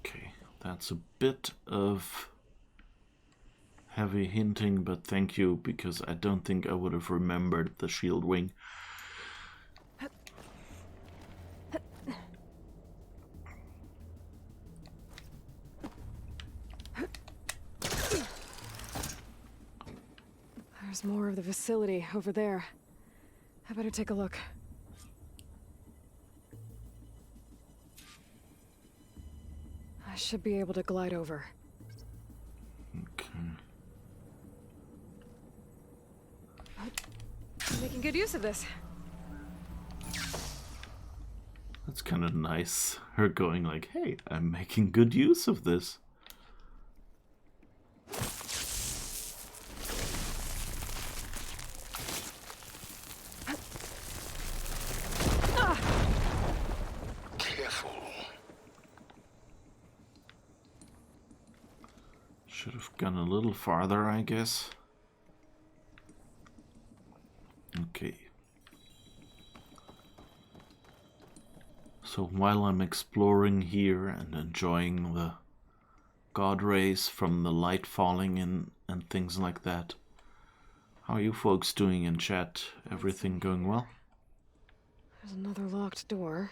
Okay, that's a bit of heavy hinting, but thank you, because I don't think I would have remembered the shield wing. There's more of the facility over there. I better take a look. I should be able to glide over. Okay. I'm making good use of this. That's kind of nice. Her going like, hey, I'm making good use of this. Careful. Should have gone a little farther, I guess. Okay. So while I'm exploring here and enjoying the god rays from the light falling in and things like that, how are you folks doing in chat? Everything going well? There's another locked door.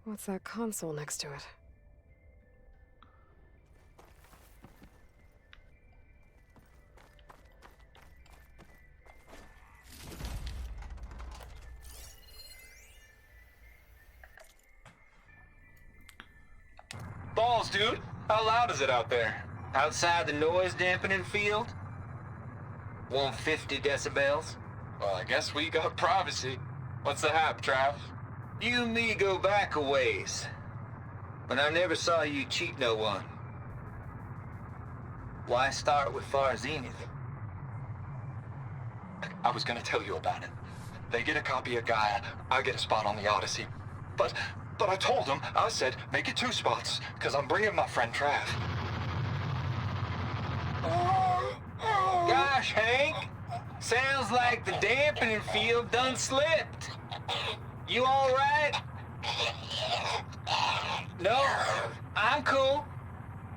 What's that console next to it? Balls, dude. How loud is it out there? Outside the noise dampening field? 150 decibels? Well, I guess we got privacy. What's the hap, Trav? You and me go back a ways. But I never saw you cheat no one. Why start with Far Zenith? I was gonna tell you about it. They get a copy of Gaia, I get a spot on the Odyssey. But I told them, I said, make it 2 spots, because I'm bringing my friend Trav. Gosh, Hank. Sounds like the dampening field done slipped. You all right? No, I'm cool.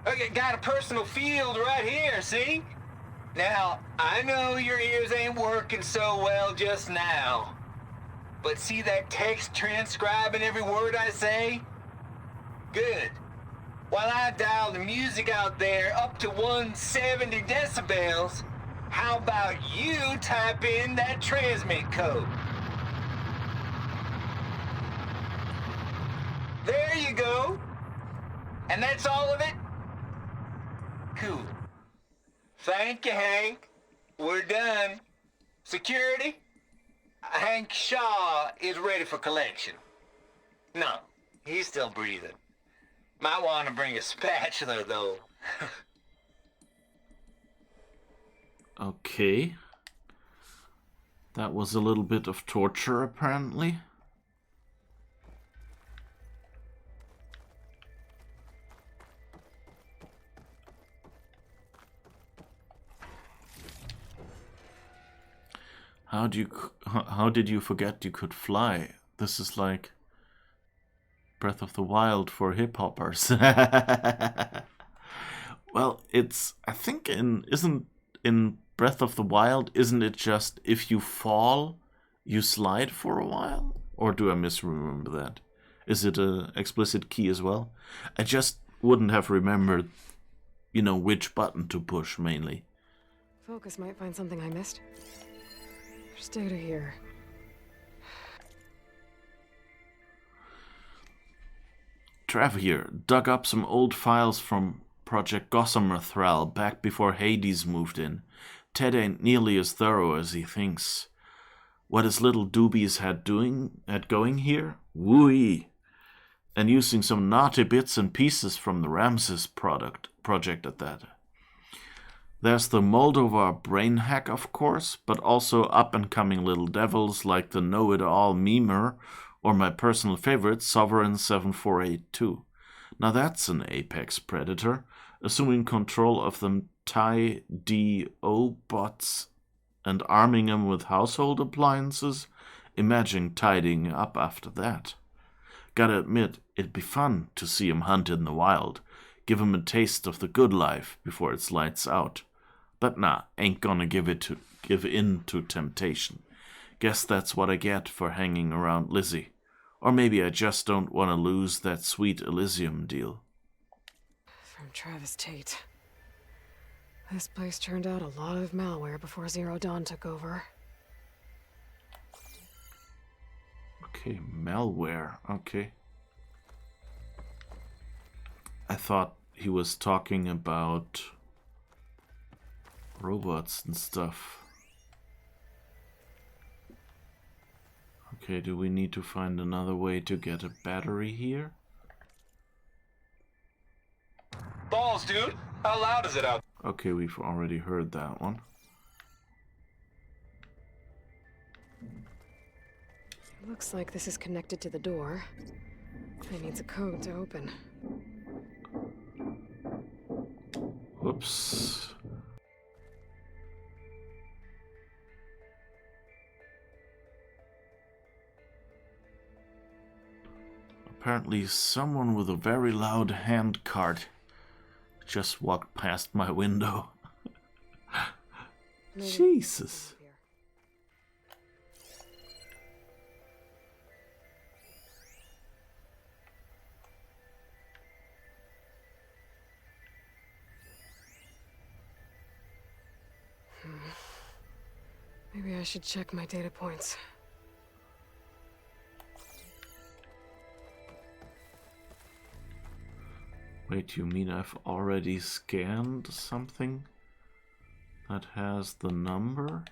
Okay, got a personal field right here, see? Now, I know your ears ain't working so well just now. But see that text transcribing every word I say? Good. While I dial the music out there up to 170 decibels, how about you type in that transmit code? There you go. And that's all of it? Cool. Thank you, Hank. We're done. Security? Hank Shaw is ready for collection. No, he's still breathing. Might want to bring a spatula, though. Okay. That was a little bit of torture, apparently. How did you forget you could fly? This is like Breath of the Wild for hip hoppers. Well, I think isn't in Breath of the Wild, isn't it just if you fall, you slide for a while? Or do I misremember that? Is it an explicit key as well? I just wouldn't have remembered, which button to push mainly. Focus might find something I missed. There's data here. Trav here dug up some old files from Project Gossamer Thrall back before Hades moved in. Ted ain't nearly as thorough as he thinks. What his little doobies had going here? Woo-ee. And using some naughty bits and pieces from the Ramses project at that. There's the Moldova brain hack, of course, but also up-and-coming little devils like the Know-It-All Memer or my personal favorite, Sovereign 7482. Now that's an apex predator, assuming control of them TIE-DO bots and arming them with household appliances. Imagine tidying up after that. Gotta admit, it'd be fun to see him hunt in the wild, give him a taste of the good life before it's lights out. But nah, ain't gonna give in to temptation. Guess that's what I get for hanging around Lizzie. Or maybe I just don't want to lose that sweet Elysium deal. From Travis Tate. This place turned out a lot of malware before Zero Dawn took over. Okay, malware. Okay. I thought he was talking about robots and stuff. Okay, do we need to find another way to get a battery here? Balls, dude! How loud is it out? Okay, we've already heard that one. Looks like this is connected to the door. It needs a code to open. Whoops. Apparently someone with a very loud hand cart just walked past my window. Jesus. Maybe I should check my data points. Wait, you mean I've already scanned something that has the number?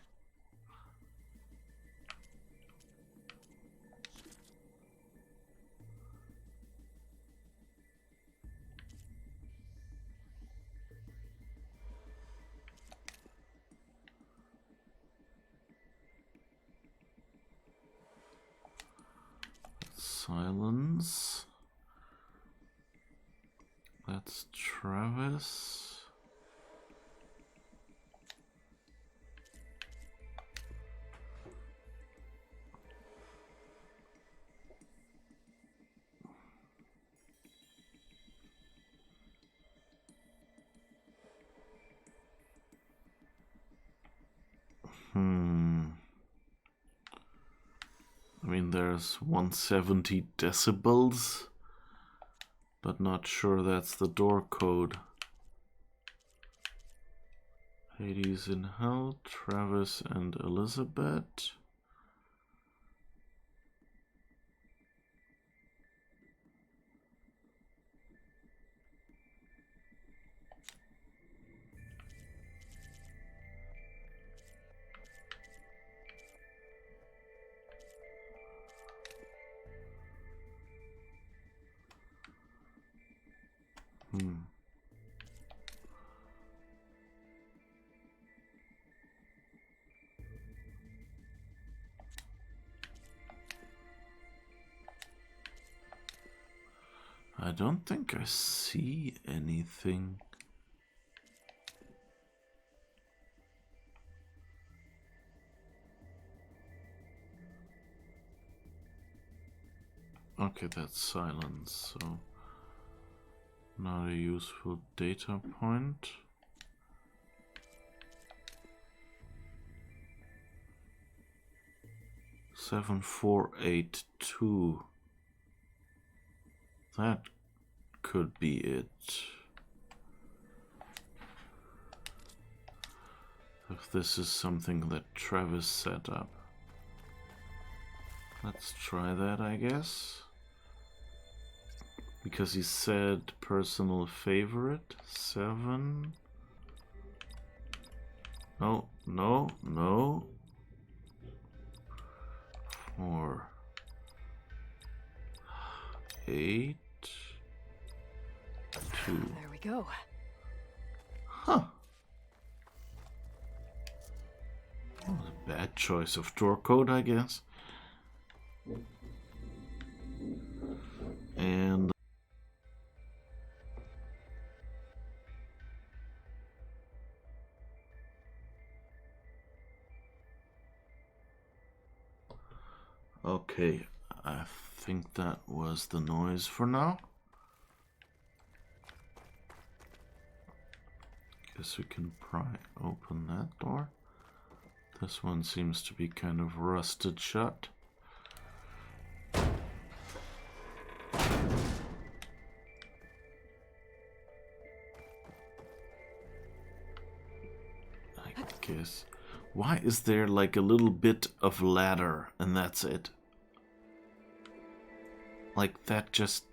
Sylens. That's Travis. I mean, there's 170 decibels, but not sure that's the door code. Hades in Hell, Travis and Elizabeth. I don't think I see anything. Okay, that's silence, so not a useful data point. Seven, 4, 8, 2. That could be it. If this is something that Travis set up. Let's try that, I guess. Because he said personal favorite. 7. No, no, no. 4. 8. 2. There we go. Huh. That was a bad choice of door code, I guess. And okay, I think that was the noise for now. Guess we can pry open that door. This one seems to be kind of rusted shut. I guess. Why is there like a little bit of ladder and that's it? Like that just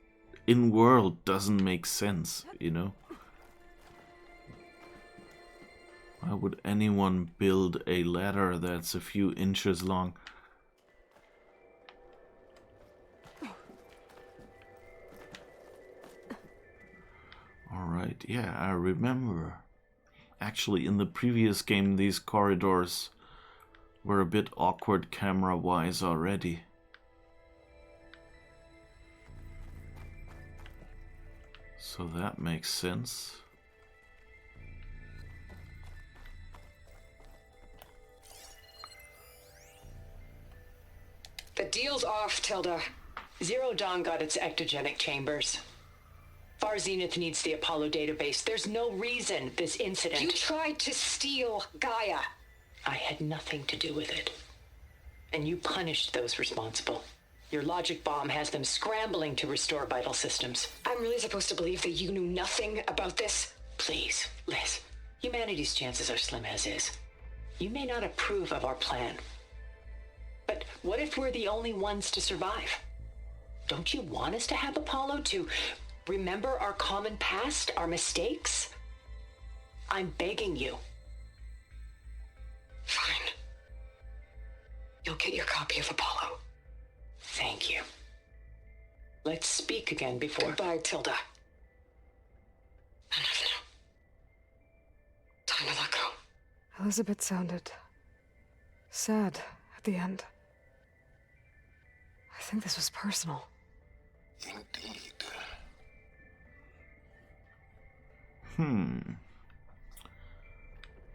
in world doesn't make sense, you know? Why would anyone build a ladder that's a few inches long? yeah, I remember. Actually, in the previous game, these corridors were a bit awkward camera-wise already. So that makes sense. The deal's off, Tilda. Zero Dawn got its ectogenic chambers. Far Zenith needs the Apollo database. There's no reason this incident... You tried to steal Gaia. I had nothing to do with it. And you punished those responsible. Your logic bomb has them scrambling to restore vital systems. I'm really supposed to believe that you knew nothing about this? Please, Liz. Humanity's chances are slim as is. You may not approve of our plan. But what if we're the only ones to survive? Don't you want us to have Apollo to remember our common past, our mistakes? I'm begging you. Fine. You'll get your copy of Apollo. Thank you. Let's speak again before... Goodbye, Tilda. No. Time to let go. Elizabeth sounded sad at the end. I think this was personal. Indeed.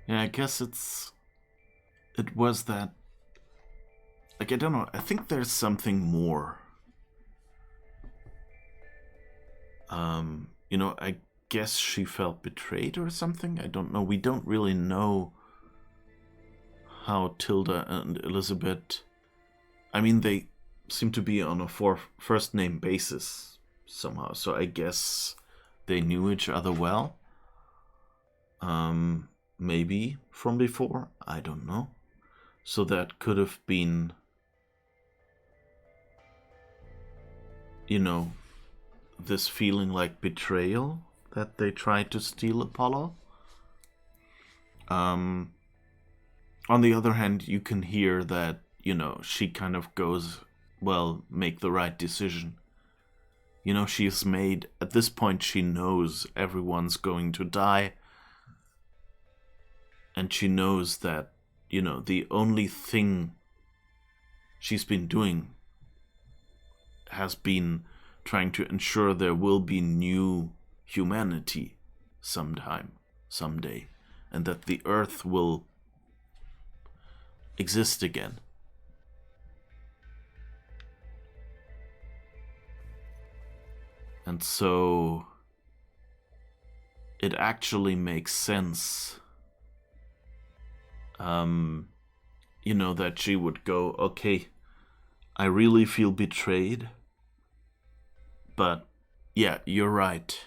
Yeah, I guess it was that... Like, I don't know, I think there's something more. You know, I guess she felt betrayed or something? I don't know. We don't really know how Tilda and Elizabeth... I mean, they seem to be on a first-name basis somehow, so I guess they knew each other well. Maybe from before, I don't know. So that could have been, you know, this feeling like betrayal that they tried to steal Apollo. On the other hand, you can hear that, you know, she kind of goes, well, make the right decision. You know, she's made, at this point she knows everyone's going to die. And she knows that, you know, the only thing she's been doing has been trying to ensure there will be new humanity someday, and that the Earth will exist again. And so it actually makes sense, you know, that she would go, okay, I really feel betrayed, but yeah, you're right.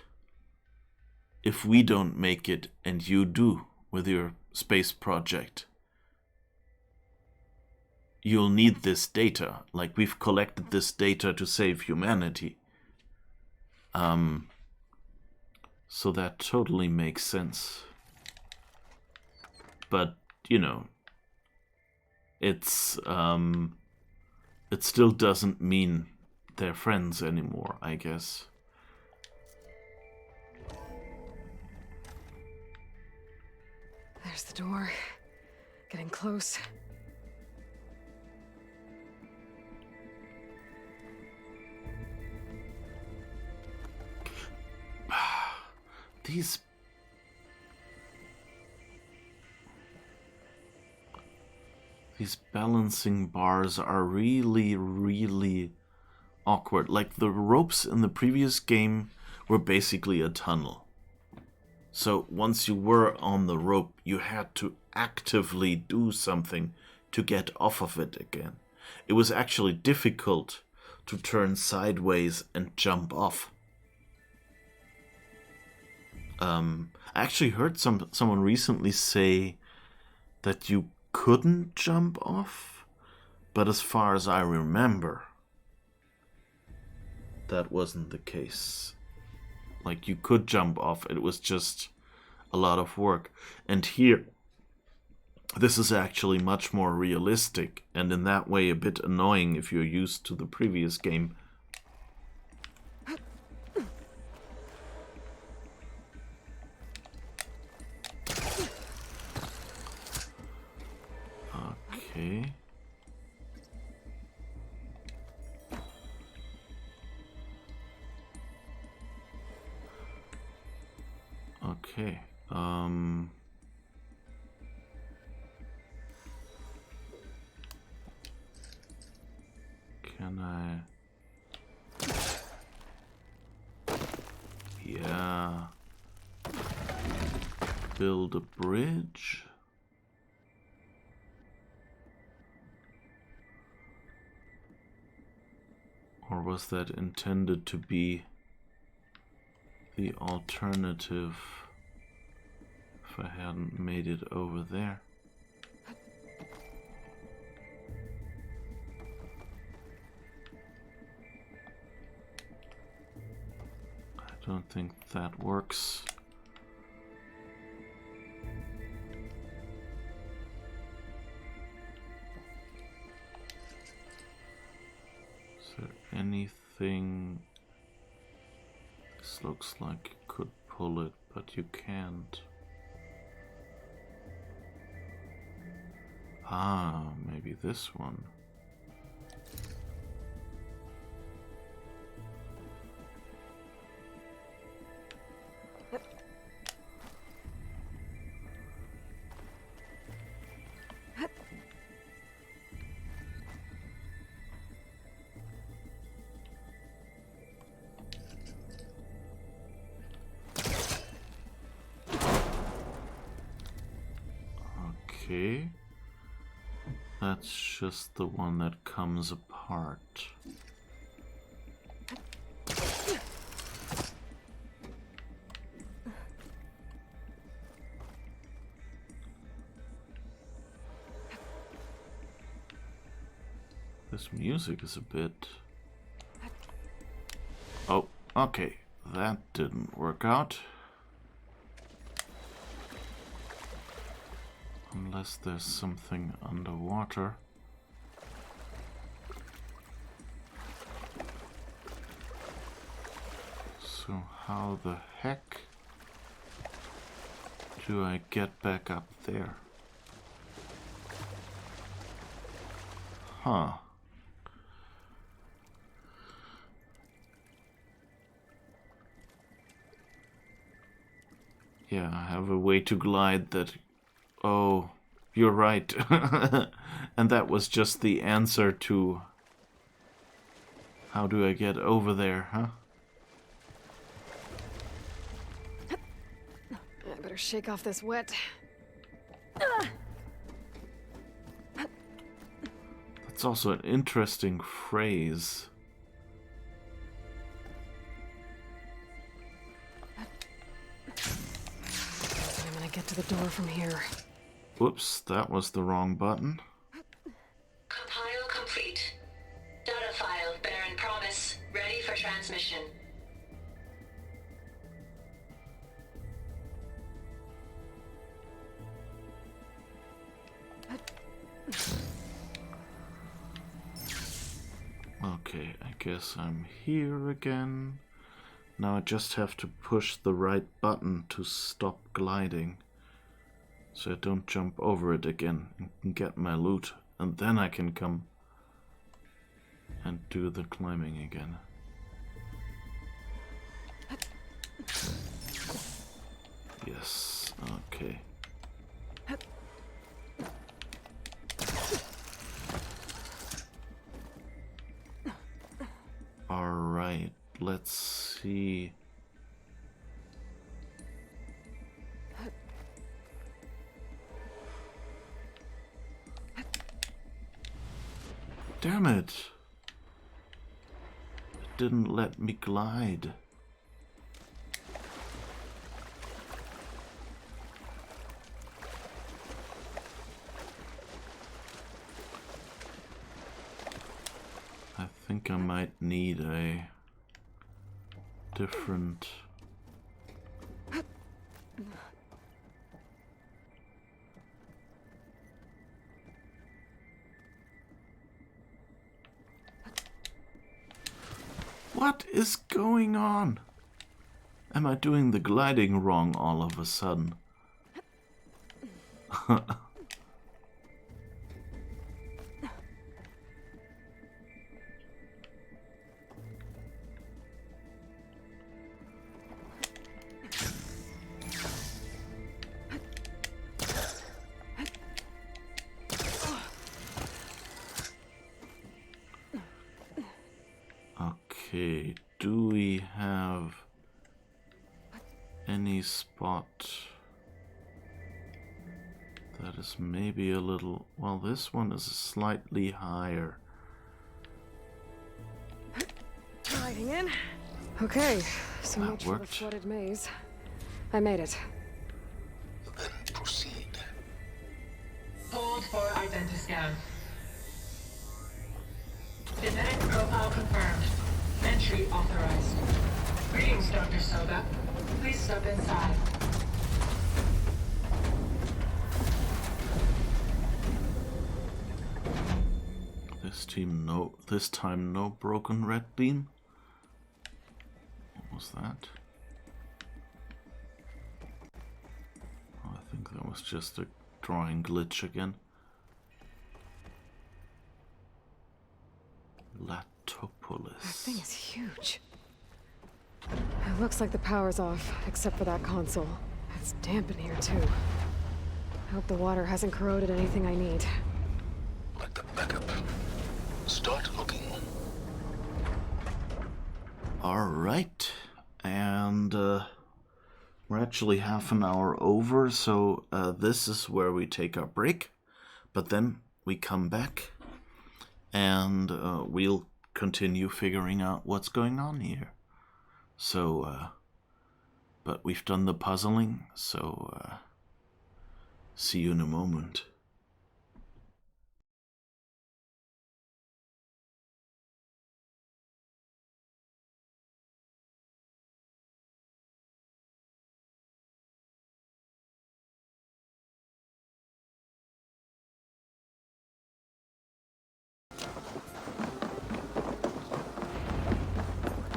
If we don't make it and you do with your space project, you'll need this data. Like, we've collected this data to save humanity. So that totally makes sense. But, you know, it's, it still doesn't mean they're friends anymore, I guess. There's the door. Getting close. These balancing bars are really, really awkward. Like, the ropes in the previous game were basically a tunnel. So once you were on the rope, you had to actively do something to get off of it again. It was actually difficult to turn sideways and jump off. I actually heard someone recently say that you couldn't jump off, but as far as I remember, that wasn't the case. Like, you could jump off, it was just a lot of work. And here, this is actually much more realistic, and in that way a bit annoying if you're used to the previous game. Okay. Okay. Can I? Yeah. Build a bridge. Or was that intended to be the alternative if I hadn't made it over there? I don't think that works. Is there anything? This looks like you could pull it, but you can't. Ah, maybe this one. Okay. That's just the one that comes apart. This music is a bit... Oh, okay. That didn't work out. Unless there's something underwater. So how the heck do I get back up there? Huh. Yeah, I have a way to glide that... Oh, you're right. And that was just the answer to... How do I get over there, huh? I better shake off this wet. That's also an interesting phrase. I'm gonna get to the door from here. Whoops, that was the wrong button. Compile complete. Data file, Baron Promise, ready for transmission. Okay, I guess I'm here again. Now I just have to push the right button to stop gliding. So I don't jump over it again and can get my loot. And then I can come and do the climbing again. Yes, okay. Alright, let's see. Damn it! It didn't let me glide. I think I might need a different... What is going on? Am I doing the gliding wrong all of a sudden? Okay, do we have any spot that is maybe a little... Well, this one is slightly higher. Sliding in. Okay, so That much for the worked. flooded maze. I made it. Then proceed. Hold for identiscan. Genetic profile confirmed. Entry authorized. Greetings, Dr. Soba. Please step inside. This time no broken red beam. What was that? Oh, I think that was just a drawing glitch again. Latopolis. That thing is huge. It looks like the power's off, except for that console. It's damp in here, too. I hope the water hasn't corroded anything I need. Like the backup. Start looking. Alright. And we're actually half an hour over, so this is where we take our break. But then we come back and we'll continue figuring out what's going on here. So, but we've done the puzzling, so see you in a moment.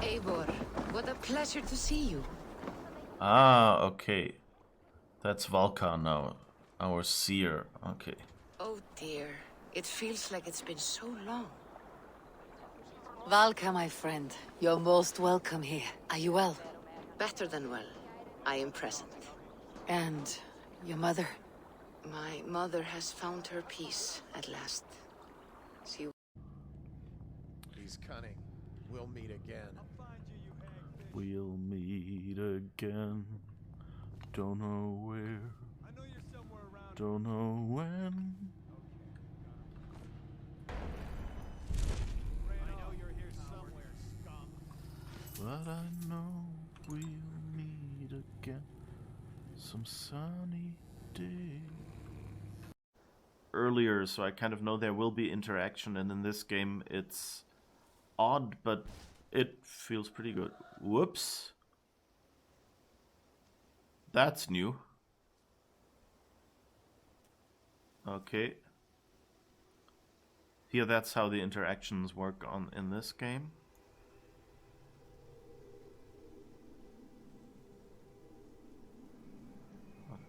Eivor, what a pleasure to see you. Ah, okay. That's Valka now, our seer. Okay. Oh dear, it feels like it's been so long. Valka, my friend, you're most welcome here. Are you well? Better than well. I am present. And your mother? My mother has found her peace at last. She... He's cunning. We'll meet again. We'll meet again. Don't know where. Don't know when. But I know we'll meet again some sunny day. Earlier, so I kind of know there will be interaction, and in this game it's odd, but it feels pretty good. Whoops. That's new. Okay. Here, that's how the interactions work in this game.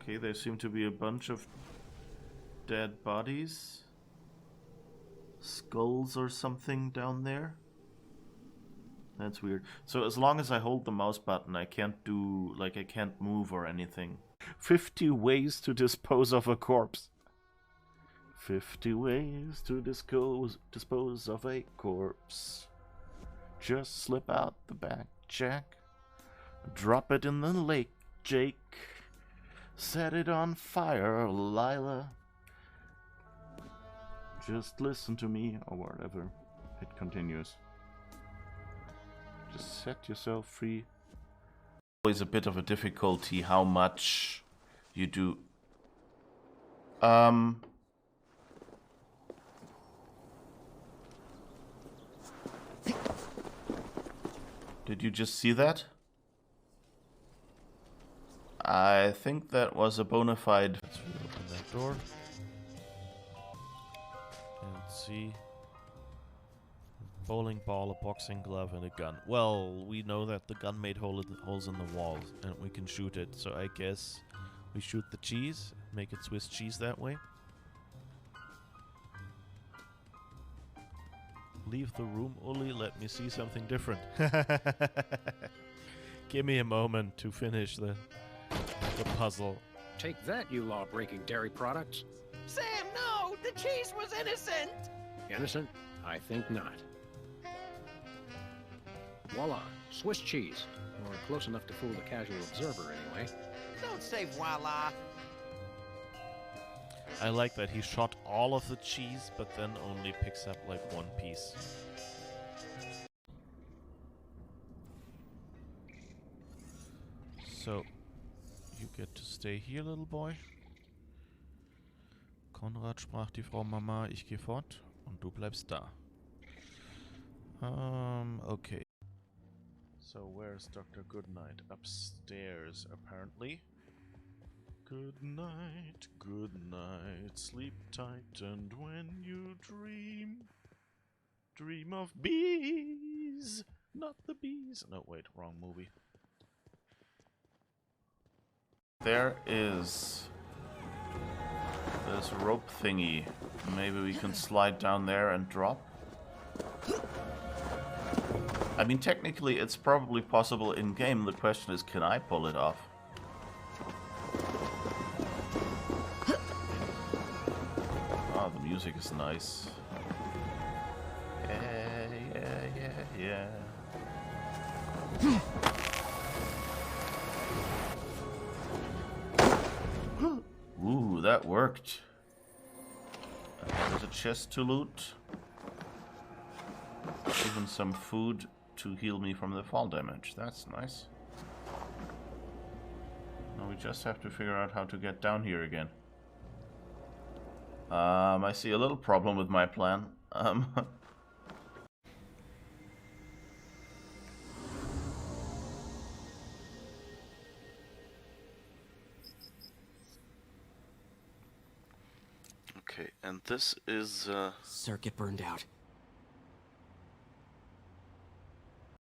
Okay, there seem to be a bunch of dead bodies. Skulls or something down there. That's weird. So as long as I hold the mouse button, I can't do, like, I can't move or anything. 50 ways to dispose of a corpse. 50 ways to dispose of a corpse. Just slip out the back, Jack. Drop it in the lake, Jake. Set it on fire, Lila. Just listen to me, or whatever. It continues. Just set yourself free. Always a bit of a difficulty how much you do. Did you just see that? I think that was a bona fide. Let's open that door. And see. Bowling ball, a boxing glove, and a gun. Well, we know that the gun made holes in the walls, and we can shoot it. So I guess we shoot the cheese, make it Swiss cheese that way. Leave the room, Uli. Let me see something different. Give me a moment to finish the puzzle. Take that, you law-breaking dairy products. Sam, no! The cheese was innocent! Innocent? I think not. Voila, Swiss cheese. Or close enough to fool the casual observer, anyway. Don't say voila. I like that he shot all of the cheese, but then only picks up like one piece. So, you get to stay here, little boy. Konrad sprach die Frau Mama, ich gehe fort und du bleibst da. Okay. So where's Dr. Goodnight? Upstairs, apparently. Good night, sleep tight, and when you dream, dream of bees, not the bees. No, wait, wrong movie. There is this rope thingy. Maybe we can slide down there and drop. I mean, technically it's probably possible in-game. The question is, can I pull it off? Oh, the music is nice. Yeah. Ooh, that worked. There's a chest to loot. Even some food to heal me from the fall damage. That's nice. Now we just have to figure out how to get down here again. I see a little problem with my plan. Okay, and this is Circuit burned out.